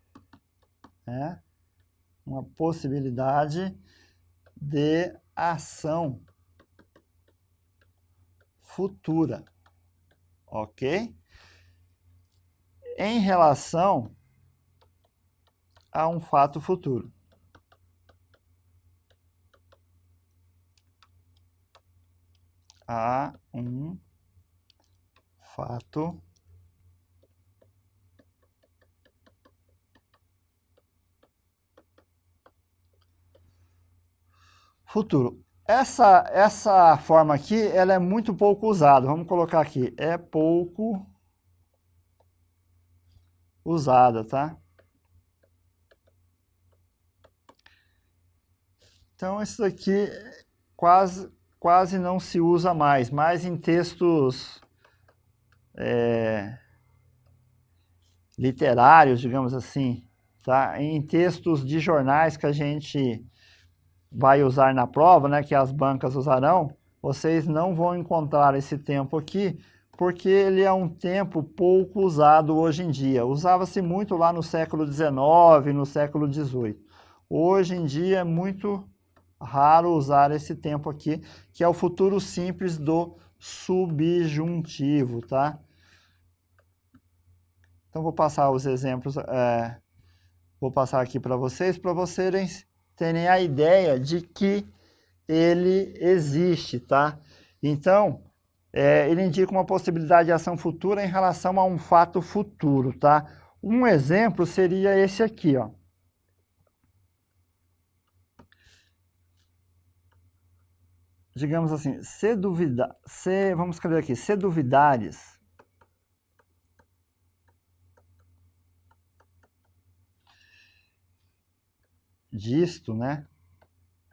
né? Uma possibilidade de ação futura, ok? Em relação a um fato futuro. A um fato futuro. Essa forma aqui, ela é muito pouco usada. Vamos colocar aqui, é pouco usada, tá? Então, isso aqui quase não se usa mais em textos literários, digamos assim, tá? Em textos de jornais que a gente vai usar na prova, né, que as bancas usarão, vocês não vão encontrar esse tempo aqui, porque ele é um tempo pouco usado hoje em dia. Usava-se muito lá no século XIX, no século XVIII. Hoje em dia é muito raro usar esse tempo aqui, que é o futuro simples do subjuntivo, tá? Então, vou passar os exemplos, vou passar aqui para vocês terem a ideia de que ele existe, tá? Então, ele indica uma possibilidade de ação futura em relação a um fato futuro, tá? Um exemplo seria esse aqui, ó. Digamos assim, vamos escrever aqui, se duvidares disto, né?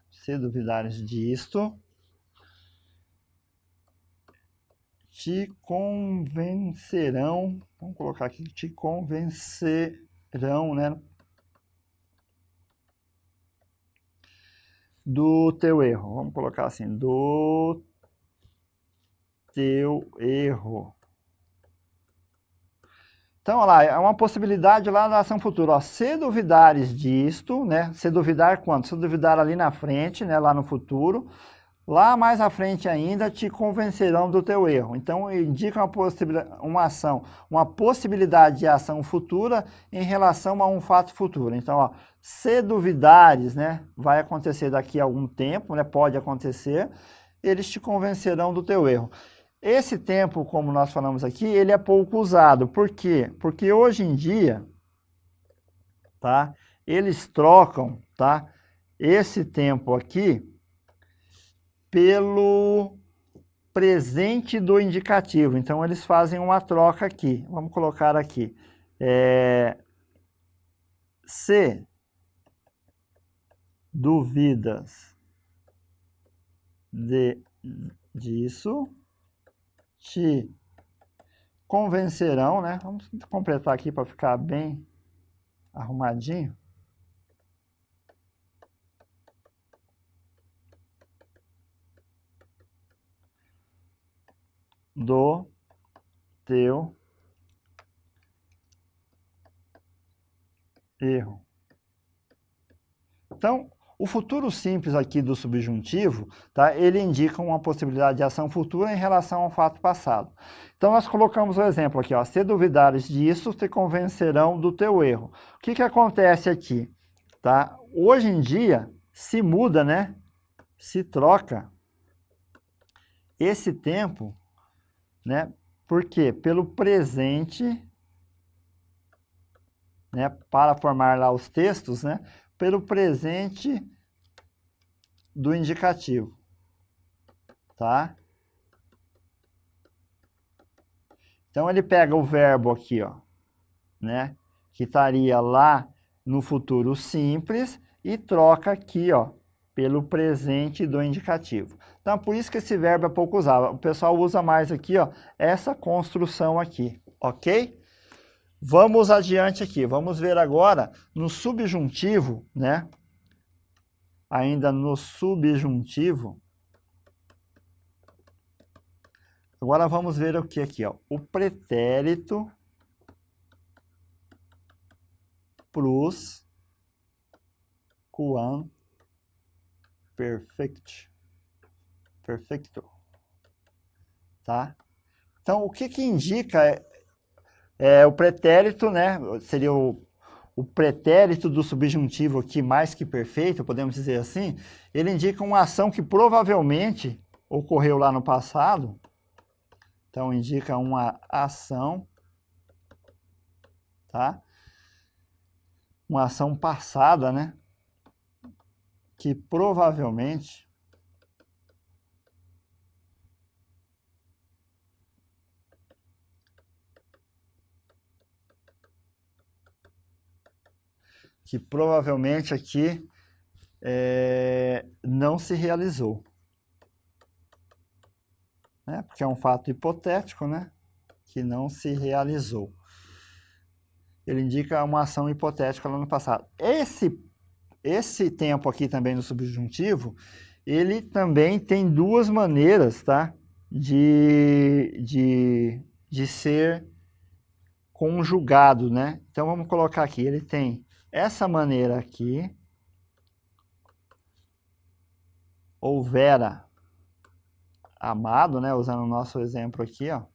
Se duvidares disto, te convencerão, vamos colocar aqui, te convencerão, né? Do teu erro, vamos colocar assim, do teu erro. Então, olha lá, é uma possibilidade lá da ação futura, ó, se duvidares disto, né? Se duvidar quanto? Se duvidar ali na frente, né? Lá no futuro, lá mais à frente ainda te convencerão do teu erro. Então, indica uma possibilidade de ação futura em relação a um fato futuro. Então, ó, se duvidares, né? Vai acontecer daqui a algum tempo, né? Pode acontecer, eles te convencerão do teu erro. Esse tempo, como nós falamos aqui, ele é pouco usado. Por quê? Porque hoje em dia, tá? Eles trocam, tá? Esse tempo aqui pelo presente do indicativo. Então, eles fazem uma troca aqui. Vamos colocar aqui. Se duvidas disso, te convencerão, né? Vamos completar aqui para ficar bem arrumadinho. Do teu erro. Então, o futuro simples aqui do subjuntivo, tá? Ele indica uma possibilidade de ação futura em relação ao fato passado. Então, nós colocamos o exemplo aqui, ó, se duvidares disso, te convencerão do teu erro. O que acontece aqui? Tá? Hoje em dia, se muda, né? Se troca esse tempo, né? Por quê? Pelo presente, né? Para formar lá os textos, né? Pelo presente do indicativo, tá? Então, ele pega o verbo aqui, ó, né? Que estaria lá no futuro simples e troca aqui, ó, pelo presente do indicativo. Então, por isso que esse verbo é pouco usado. O pessoal usa mais aqui, ó, essa construção aqui, ok? Vamos adiante aqui. Vamos ver agora no subjuntivo, né? Ainda no subjuntivo. Agora vamos ver o que aqui, ó? O pretérito plus perfecto, tá? Então, o que indica o pretérito, né? Seria o pretérito do subjuntivo aqui, mais que perfeito, podemos dizer assim. Ele indica uma ação que provavelmente ocorreu lá no passado. Então, indica uma ação, tá? Uma ação passada, né? Que provavelmente aqui não se realizou. Né? Porque é um fato hipotético, né? Que não se realizou. Ele indica uma ação hipotética lá no passado. Esse tempo aqui também no subjuntivo, ele também tem duas maneiras, tá? De ser conjugado, né? Então, vamos colocar aqui. Ele tem essa maneira aqui. Houvera amado, né? Usando o nosso exemplo aqui, ó.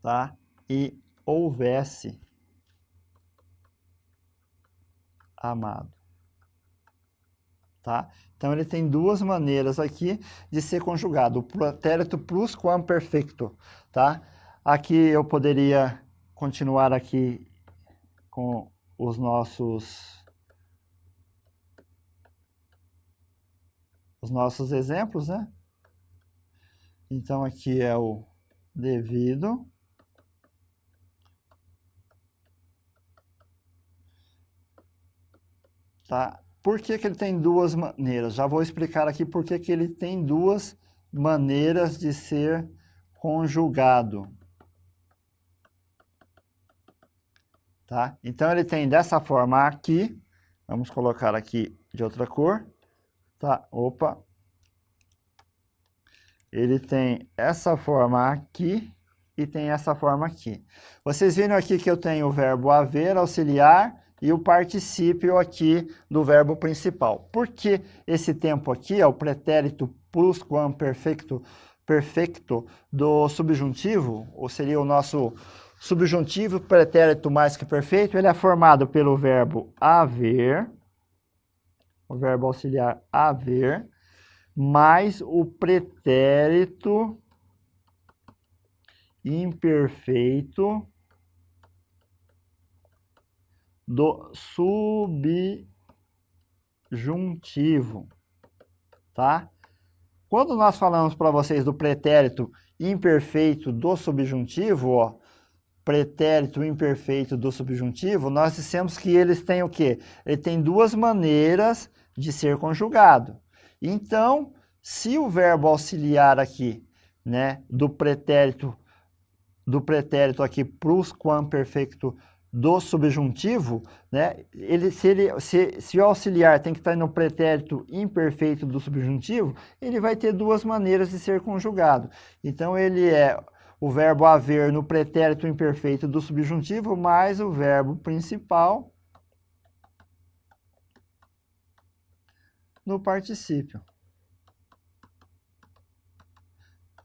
Tá? E houvesse amado. tá? Então, ele tem duas maneiras aqui de ser conjugado, o pretérito plusquamperfecto, tá? Aqui eu poderia continuar aqui com os nossos exemplos, né? Então, aqui é o devido. Tá? Por que que ele tem duas maneiras? Já vou explicar aqui por que que ele tem duas maneiras de ser conjugado. Tá? Então, ele tem dessa forma aqui. Vamos colocar aqui de outra cor. Tá? Opa! Ele tem essa forma aqui e tem essa forma aqui. Vocês viram aqui que eu tenho o verbo haver, auxiliar e o particípio aqui do verbo principal. Por que esse tempo aqui é o pretérito plusquamperfecto perfecto do subjuntivo, ou seria o nosso subjuntivo pretérito mais que perfeito? Ele é formado pelo verbo haver, o verbo auxiliar haver, mais o pretérito imperfeito do subjuntivo, tá? Quando nós falamos para vocês do pretérito imperfeito do subjuntivo, ó, pretérito imperfeito do subjuntivo, nós dissemos que eles têm o quê? Ele tem duas maneiras de ser conjugado. Então, se o verbo auxiliar aqui, né, do pretérito aqui plusquamperfecto do subjuntivo, né, se o auxiliar tem que estar no pretérito imperfeito do subjuntivo, ele vai ter duas maneiras de ser conjugado. Então, ele é o verbo haver no pretérito imperfeito do subjuntivo mais o verbo principal no particípio.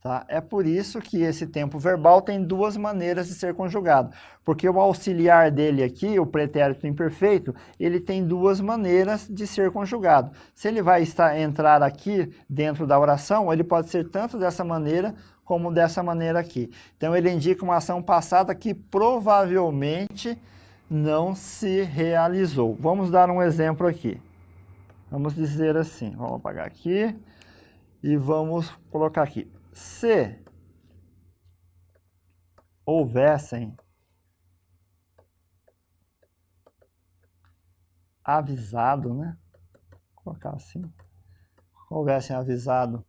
Tá? É por isso que esse tempo verbal tem duas maneiras de ser conjugado. Porque o auxiliar dele aqui, o pretérito imperfeito, ele tem duas maneiras de ser conjugado. Se ele vai entrar aqui dentro da oração, ele pode ser tanto dessa maneira como dessa maneira aqui. Então, ele indica uma ação passada que provavelmente não se realizou. Vamos dar um exemplo aqui. Vamos dizer assim, vamos apagar aqui e vamos colocar aqui. Se houvessem avisado, né? Vou colocar assim. Houvessem avisado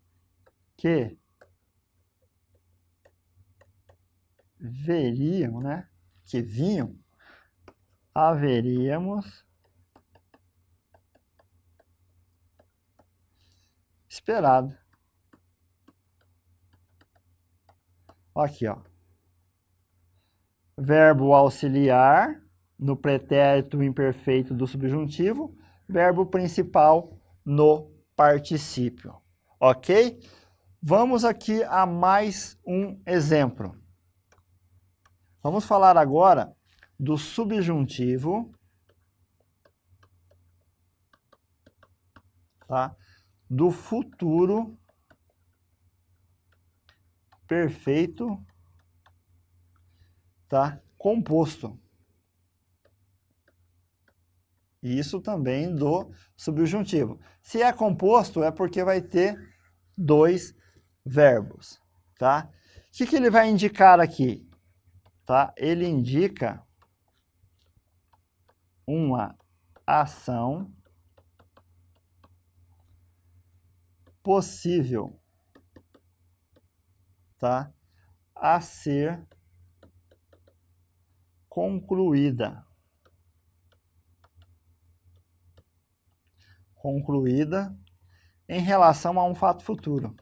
que veriam, né? Que vinham, haveríamos esperado. Aqui, ó. Verbo auxiliar no pretérito imperfeito do subjuntivo, verbo principal no particípio. Ok? Vamos aqui a mais um exemplo. Vamos falar agora do subjuntivo, tá? Do futuro perfeito, tá? Composto. Isso também do subjuntivo. Se é composto, é porque vai ter dois verbos, tá? O que ele vai indicar aqui? Tá? Ele indica uma ação possível, tá? A ser concluída. Concluída em relação a um fato futuro.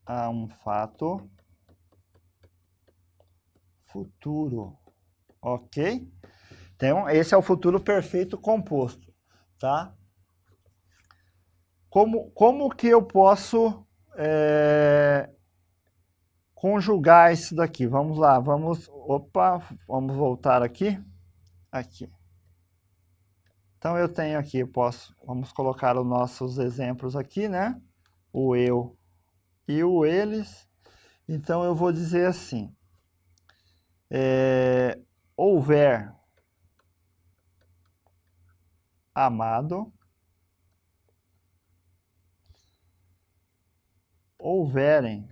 A um fato futuro. Ok? Então, esse é o futuro perfeito composto, tá? Como que eu posso conjugar isso daqui. Vamos lá, vamos voltar aqui. Aqui. Então, eu tenho aqui, vamos colocar os nossos exemplos aqui, né? O eu e o eles. Então, eu vou dizer assim. Houver amado, houverem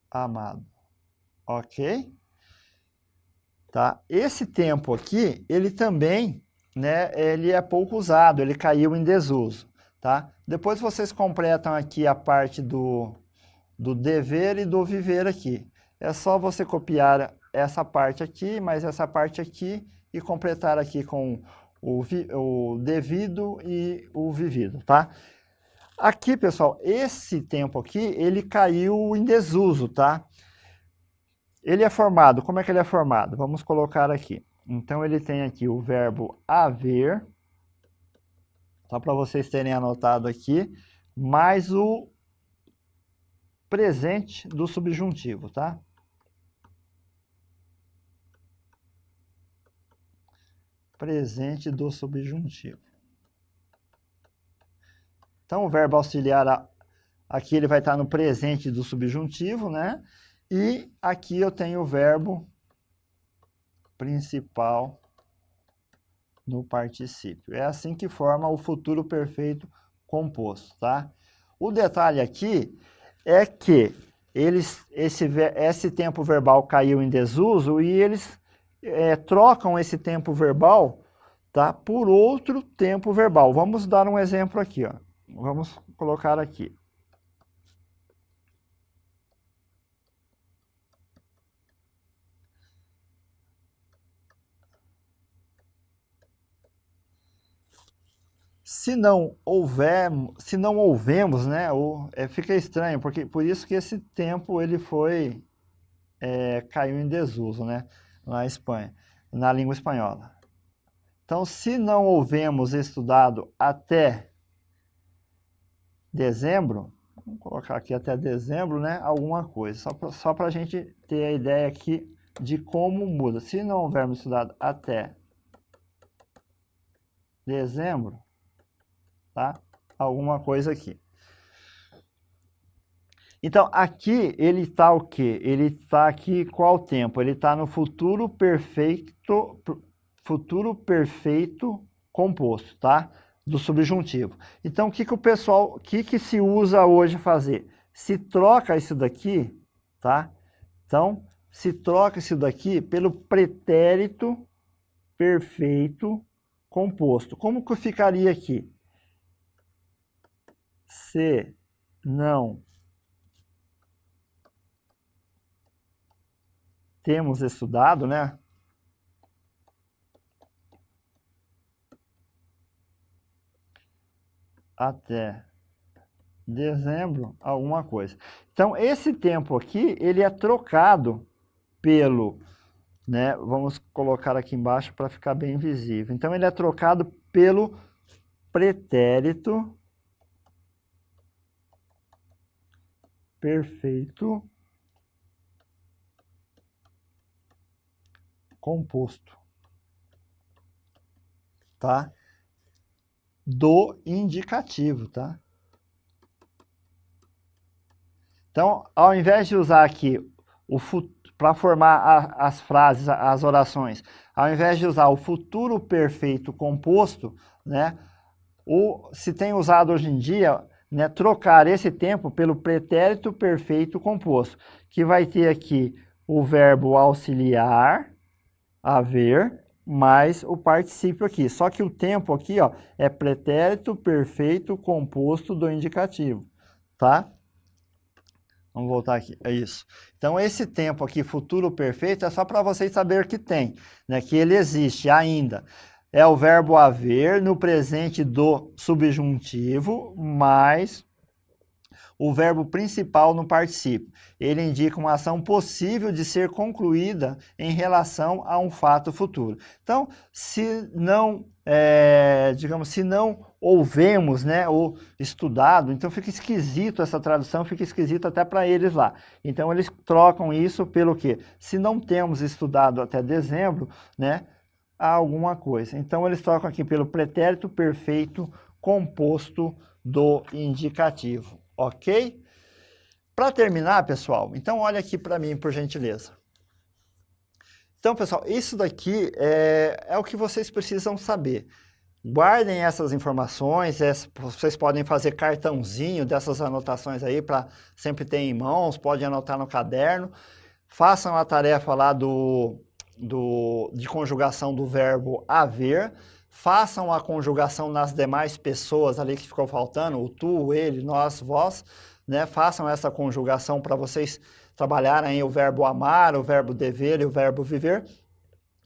amado, ok? Tá? Esse tempo aqui, ele também, né, ele é pouco usado, ele caiu em desuso, tá? Depois vocês completam aqui a parte do dever e do viver aqui. É só você copiar essa parte aqui, mais essa parte aqui e completar aqui com o devido e o vivido, tá? Aqui, pessoal, esse tempo aqui, ele caiu em desuso, tá? Ele é formado, como é que ele é formado? Vamos colocar aqui. Então, ele tem aqui o verbo haver, só para vocês terem anotado aqui, mais o presente do subjuntivo, tá? Presente do subjuntivo. Então, o verbo auxiliar, aqui ele vai estar no presente do subjuntivo, né? E aqui eu tenho o verbo principal no particípio. É assim que forma o futuro perfeito composto, tá? O detalhe aqui é que esse tempo verbal caiu em desuso e eles trocam esse tempo verbal, tá, por outro tempo verbal. Vamos dar um exemplo aqui, ó. Vamos colocar aqui. Se não houvemos, né, fica estranho, porque por isso que esse tempo ele caiu em desuso, né, na Espanha, na língua espanhola. Então, se não houvemos estudado até dezembro, vamos colocar aqui até dezembro, né, alguma coisa, só para a gente ter a ideia aqui de como muda. Se não houvermos estudado até dezembro, tá? Alguma coisa aqui. Então, aqui ele está o quê? Ele está aqui qual tempo? Ele está no futuro perfeito composto, tá? Do subjuntivo. Então, o que se usa hoje fazer? Se troca isso daqui, tá? Então, se troca isso daqui pelo pretérito perfeito composto. Como que ficaria aqui? Se não temos estudado, né? Até dezembro, alguma coisa. Então, esse tempo aqui, ele é trocado pelo, né? Vamos colocar aqui embaixo para ficar bem visível. Então, ele é trocado pelo pretérito perfeito composto, tá? Do indicativo, tá? Então, ao invés de usar aqui para formar as frases, as orações, ao invés de usar o futuro perfeito composto, né? Se tem usado hoje em dia, né, trocar esse tempo pelo pretérito perfeito composto, que vai ter aqui o verbo auxiliar, haver, mais o particípio aqui. Só que o tempo aqui, ó, é pretérito perfeito composto do indicativo, tá? Vamos voltar aqui, é isso. Então, esse tempo aqui, futuro perfeito, é só para vocês saberem que tem, né, que ele existe ainda. É o verbo haver no presente do subjuntivo, mais o verbo principal no particípio. Ele indica uma ação possível de ser concluída em relação a um fato futuro. Então, se não, digamos, se não ouvemos, né, ou estudado, então fica esquisito essa tradução, fica esquisito até para eles lá. Então, eles trocam isso pelo quê? Se não temos estudado até dezembro, né, há alguma coisa. Então, eles trocam aqui pelo pretérito perfeito composto do indicativo, ok? Para terminar, pessoal, então olha aqui para mim, por gentileza. Então, pessoal, isso daqui é o que vocês precisam saber. Guardem essas informações, vocês podem fazer cartãozinho dessas anotações aí para sempre ter em mãos, podem anotar no caderno. Façam a tarefa lá de conjugação do verbo haver. Façam a conjugação nas demais pessoas ali que ficou faltando, o tu, o ele, nós, vós, né? Façam essa conjugação para vocês trabalharem o verbo amar, o verbo dever e o verbo viver.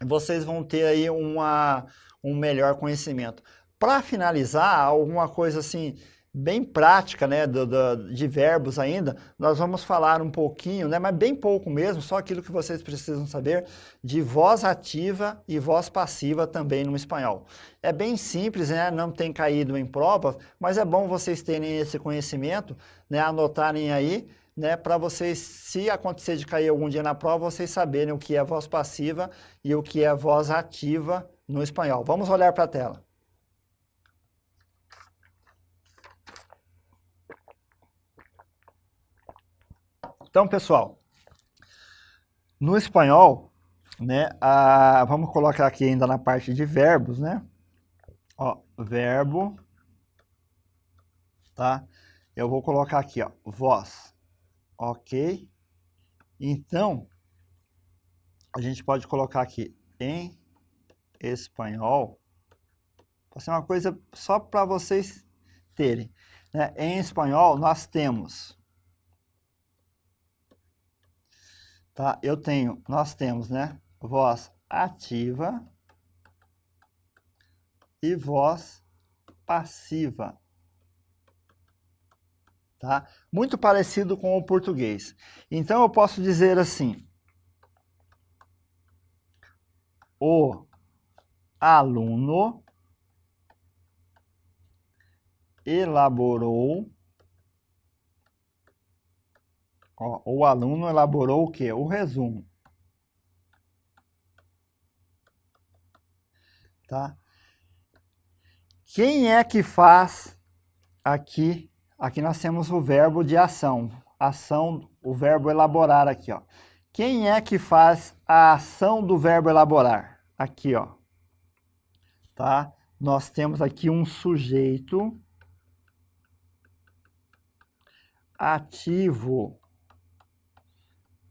Vocês vão ter aí um melhor conhecimento. Para finalizar, alguma coisa assim bem prática, né, de verbos ainda, nós vamos falar um pouquinho, né, mas bem pouco mesmo, só aquilo que vocês precisam saber, de voz ativa e voz passiva também no espanhol. É bem simples, né, não tem caído em prova, mas é bom vocês terem esse conhecimento, né, anotarem aí, né, para vocês, se acontecer de cair algum dia na prova, vocês saberem o que é voz passiva e o que é voz ativa no espanhol. Vamos olhar para a tela. Então, pessoal, no espanhol, né, vamos colocar aqui ainda na parte de verbos, né? Ó, verbo, tá? Eu vou colocar aqui, ó, voz, ok? Então, a gente pode colocar aqui em espanhol, vai ser uma coisa só para vocês terem, né? Em espanhol, nós temos... Tá? Nós temos, né, voz ativa e voz passiva, tá? Muito parecido com o português. Então, eu posso dizer assim, o aluno elaborou... Ó, o aluno elaborou o quê? O resumo. Tá? Quem é que faz aqui? Aqui nós temos o verbo de ação. Ação, o verbo elaborar aqui, ó. Quem é que faz a ação do verbo elaborar? Aqui, ó. Tá? Nós temos aqui um sujeito ativo.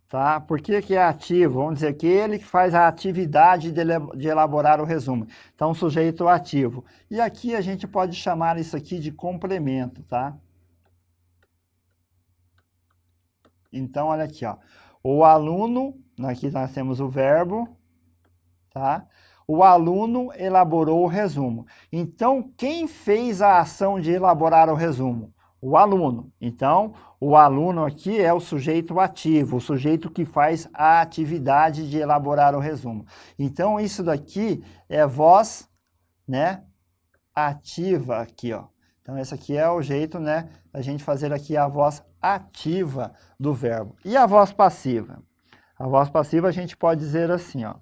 Tá? Por que é ativo? Vamos dizer que ele que faz a atividade de elaborar o resumo. Então, sujeito ativo. E aqui a gente pode chamar isso aqui de complemento, tá? Então, olha aqui, ó. O aluno, aqui nós temos o verbo, tá? O aluno elaborou o resumo. Então, quem fez a ação de elaborar o resumo? O aluno. Então, o aluno aqui é o sujeito ativo, o sujeito que faz a atividade de elaborar o resumo. Então, isso daqui é voz, né, ativa aqui, ó. Então, esse aqui é o jeito, né, da gente fazer aqui a voz ativa do verbo. E a voz passiva? A voz passiva a gente pode dizer assim, ó.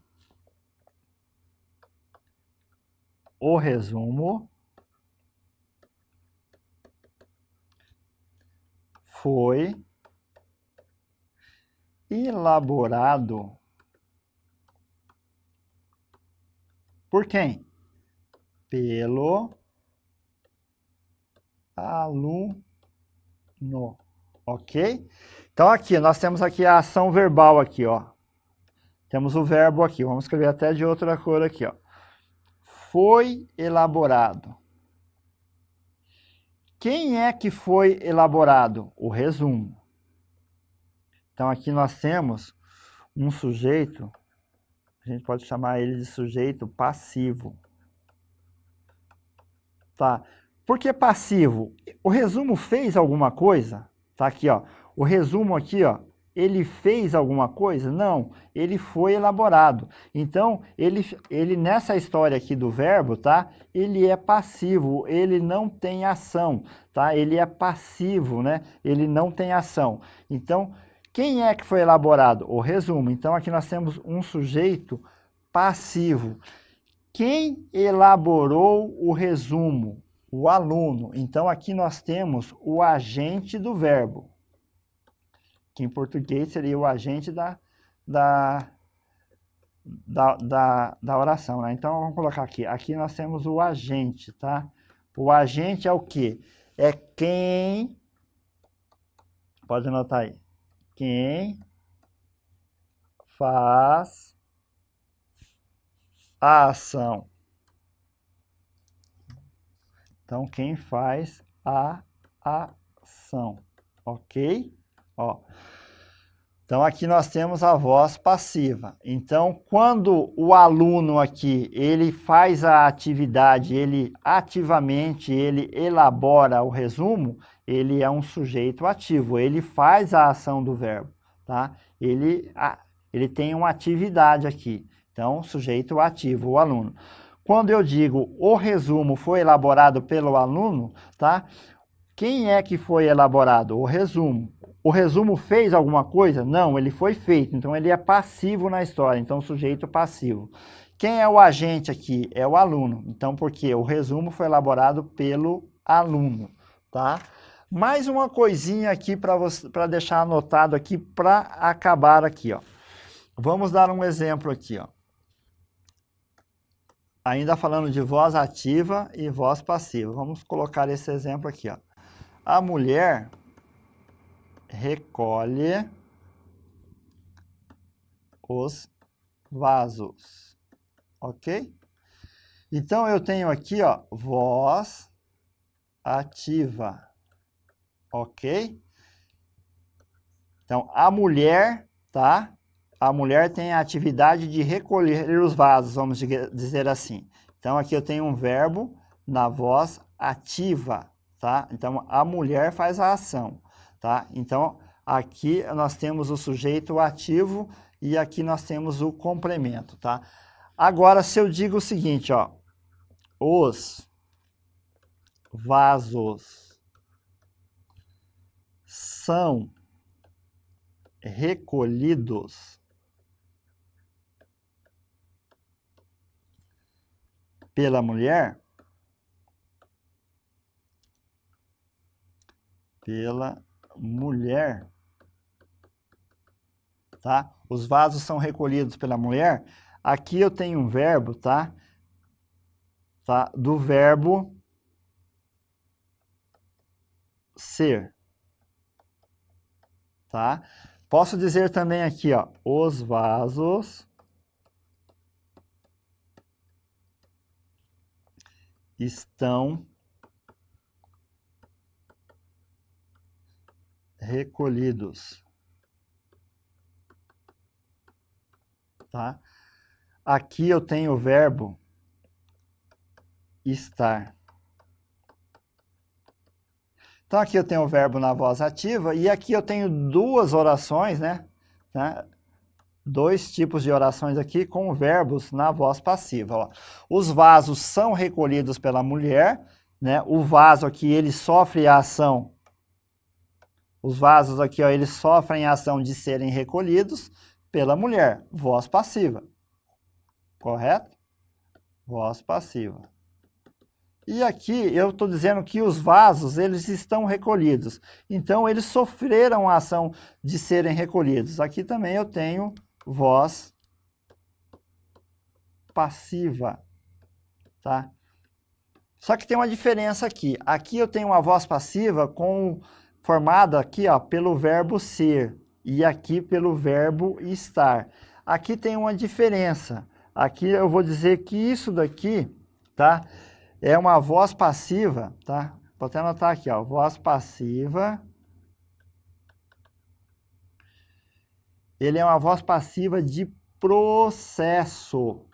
O resumo foi elaborado por quem? Pelo aluno, ok? Então aqui, nós temos aqui a ação verbal aqui, ó. Temos o verbo aqui, vamos escrever até de outra cor aqui, ó. Foi elaborado. Quem é que foi elaborado? O resumo. Então, aqui nós temos um sujeito, a gente pode chamar ele de sujeito passivo. Tá? Por que passivo? O resumo fez alguma coisa? Tá aqui, ó. O resumo aqui, ó. Ele fez alguma coisa? Não, ele foi elaborado. Então, ele nessa história aqui do verbo, tá? Ele é passivo, ele não tem ação, tá? Ele é passivo, né? Ele não tem ação. Então, quem é que foi elaborado? O resumo. Então, aqui nós temos um sujeito passivo. Quem elaborou o resumo? O aluno. Então, aqui nós temos o agente do verbo, que em português seria o agente da oração, né? Então, vamos colocar aqui. Aqui nós temos o agente, tá? O agente é o quê? É quem... Pode anotar aí. Quem faz a ação. Então, quem faz a ação. Ok? Ó. Então, aqui nós temos a voz passiva. Então, quando o aluno aqui, ele faz a atividade, ele ativamente, ele elabora o resumo, ele é um sujeito ativo, ele faz a ação do verbo, tá? Ele tem uma atividade aqui. Então, sujeito ativo, o aluno. Quando eu digo o resumo foi elaborado pelo aluno, tá? Quem é que foi elaborado? O resumo. O resumo fez alguma coisa? Não, ele foi feito. Então, ele é passivo na história. Então, sujeito passivo. Quem é o agente aqui? É o aluno. Então, porque o resumo foi elaborado pelo aluno, tá? Mais uma coisinha aqui para deixar anotado aqui, para acabar aqui, ó. Vamos dar um exemplo aqui, ó. Ainda falando de voz ativa e voz passiva. Vamos colocar esse exemplo aqui, ó. A mulher recolhe os vasos, ok? Então, eu tenho aqui, ó, voz ativa, ok? Então, a mulher, tá? A mulher tem a atividade de recolher os vasos, vamos dizer assim. Então, aqui eu tenho um verbo na voz ativa, tá? Então, a mulher faz a ação, tá? Então, aqui nós temos o sujeito ativo e aqui nós temos o complemento, tá? Agora, se eu digo o seguinte, ó, os vasos são recolhidos pela mulher, tá? Os vasos são recolhidos pela mulher. Aqui eu tenho um verbo, tá? Do verbo ser, tá? Posso dizer também aqui, ó, os vasos estão recolhidos, tá? Aqui eu tenho o verbo estar. Então, aqui eu tenho o verbo na voz ativa e aqui eu tenho duas orações, né? Dois tipos de orações aqui com verbos na voz passiva. Ó. Os vasos são recolhidos pela mulher, né? O vaso aqui, ele sofre a ação. Os vasos aqui, ó, eles sofrem a ação de serem recolhidos pela mulher. Voz passiva. Correto? Voz passiva. E aqui eu estou dizendo que os vasos, eles estão recolhidos. Então, eles sofreram a ação de serem recolhidos. Aqui também eu tenho voz passiva, tá? Só que tem uma diferença aqui. Aqui eu tenho uma voz passiva formada aqui, ó, pelo verbo ser e aqui pelo verbo estar. Aqui tem uma diferença. Aqui eu vou dizer que isso daqui, tá? É uma voz passiva, tá? Vou até anotar aqui, ó, voz passiva. Ele é uma voz passiva de processo,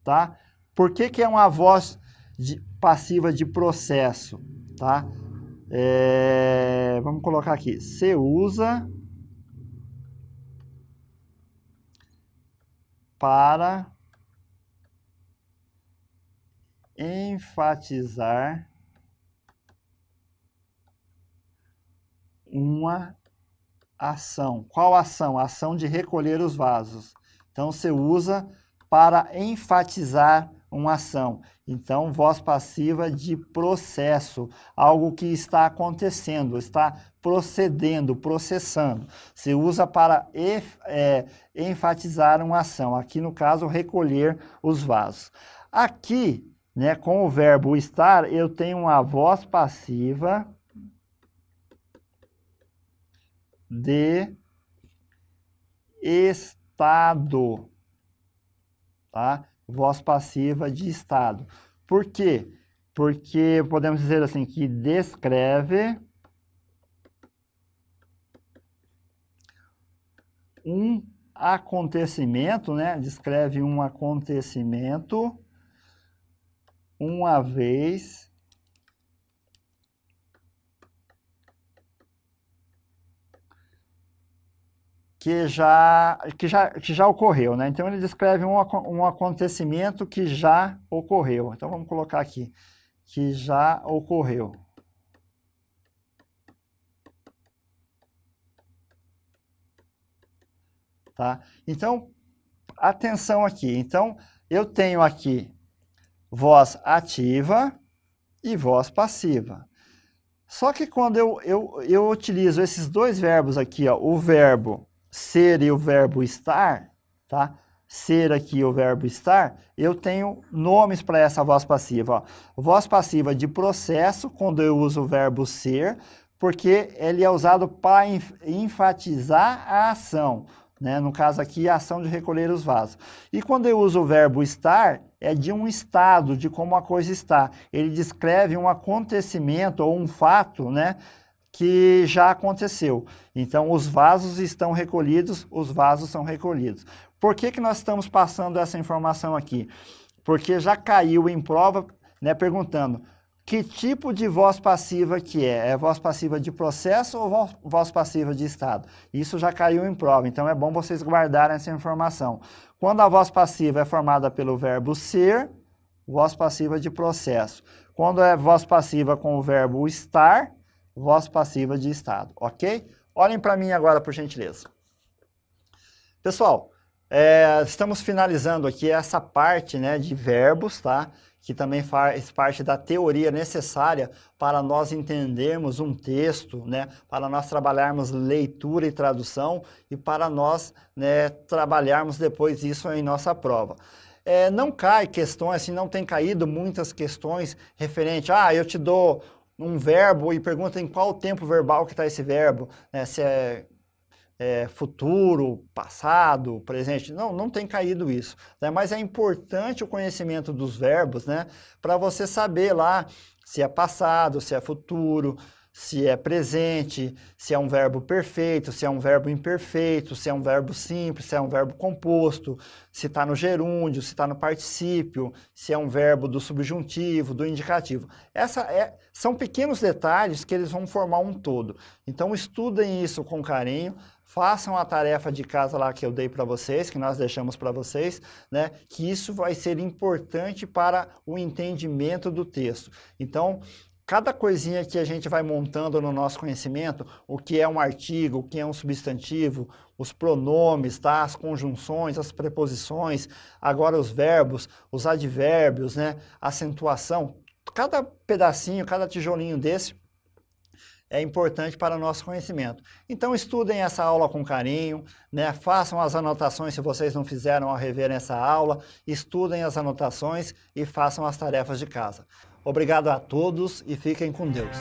tá? Por que que é uma voz passiva de processo, tá? Vamos colocar aqui, se usa para enfatizar uma ação. Qual ação? A ação de recolher os vasos. Então, se usa para enfatizar uma ação. Então, voz passiva de processo, algo que está acontecendo, está procedendo, processando. Se usa para enfatizar uma ação. Aqui, no caso, recolher os vasos. Aqui, né, com o verbo estar, eu tenho uma voz passiva de estado, tá? Voz passiva de estado. Por quê? Porque podemos dizer assim, que descreve um acontecimento, né? Descreve um acontecimento uma vez que já ocorreu, né? Então, ele descreve um acontecimento que já ocorreu. Então, vamos colocar aqui, que já ocorreu. Tá? Então, atenção aqui. Então, eu tenho aqui voz ativa e voz passiva. Só que quando eu utilizo esses dois verbos aqui, ó, o verbo ser e o verbo estar, tá? Ser aqui e o verbo estar, eu tenho nomes para essa voz passiva. Ó. Voz passiva de processo, quando eu uso o verbo ser, porque ele é usado para enfatizar a ação. Né? No caso aqui, a ação de recolher os vasos. E quando eu uso o verbo estar, é de um estado, de como a coisa está. Ele descreve um acontecimento ou um fato, né, que já aconteceu. Então, os vasos estão recolhidos, os vasos são recolhidos. Por que nós estamos passando essa informação aqui? Porque já caiu em prova, né, perguntando que tipo de voz passiva que é? É voz passiva de processo ou voz passiva de estado? Isso já caiu em prova, então é bom vocês guardarem essa informação. Quando a voz passiva é formada pelo verbo ser, voz passiva de processo. Quando é voz passiva com o verbo estar, voz passiva de estado, ok? Olhem para mim agora, por gentileza. Pessoal, estamos finalizando aqui essa parte, né, de verbos, tá? Que também faz parte da teoria necessária para nós entendermos um texto, né, para nós trabalharmos leitura e tradução e para nós, né, trabalharmos depois isso em nossa prova. Não cai questões, assim, não tem caído muitas questões referentes, eu te dou um verbo e pergunta em qual tempo verbal que está esse verbo, né, se é futuro, passado, presente. Não tem caído isso, né? Mas é importante o conhecimento dos verbos, né? Para você saber lá se é passado, se é futuro, se é presente, se é um verbo perfeito, se é um verbo imperfeito, se é um verbo simples, se é um verbo composto, se está no gerúndio, se está no particípio, se é um verbo do subjuntivo, do indicativo. São pequenos detalhes que eles vão formar um todo. Então, estudem isso com carinho. Façam a tarefa de casa lá que eu dei para vocês, que nós deixamos para vocês, né? Que isso vai ser importante para o entendimento do texto. Então, cada coisinha que a gente vai montando no nosso conhecimento, o que é um artigo, o que é um substantivo, os pronomes, tá? As conjunções, as preposições, agora os verbos, os advérbios, né? Acentuação, cada pedacinho, cada tijolinho desse, é importante para o nosso conhecimento. Então, estudem essa aula com carinho, né? Façam as anotações se vocês não fizeram ao rever essa aula, estudem as anotações e façam as tarefas de casa. Obrigado a todos e fiquem com Deus.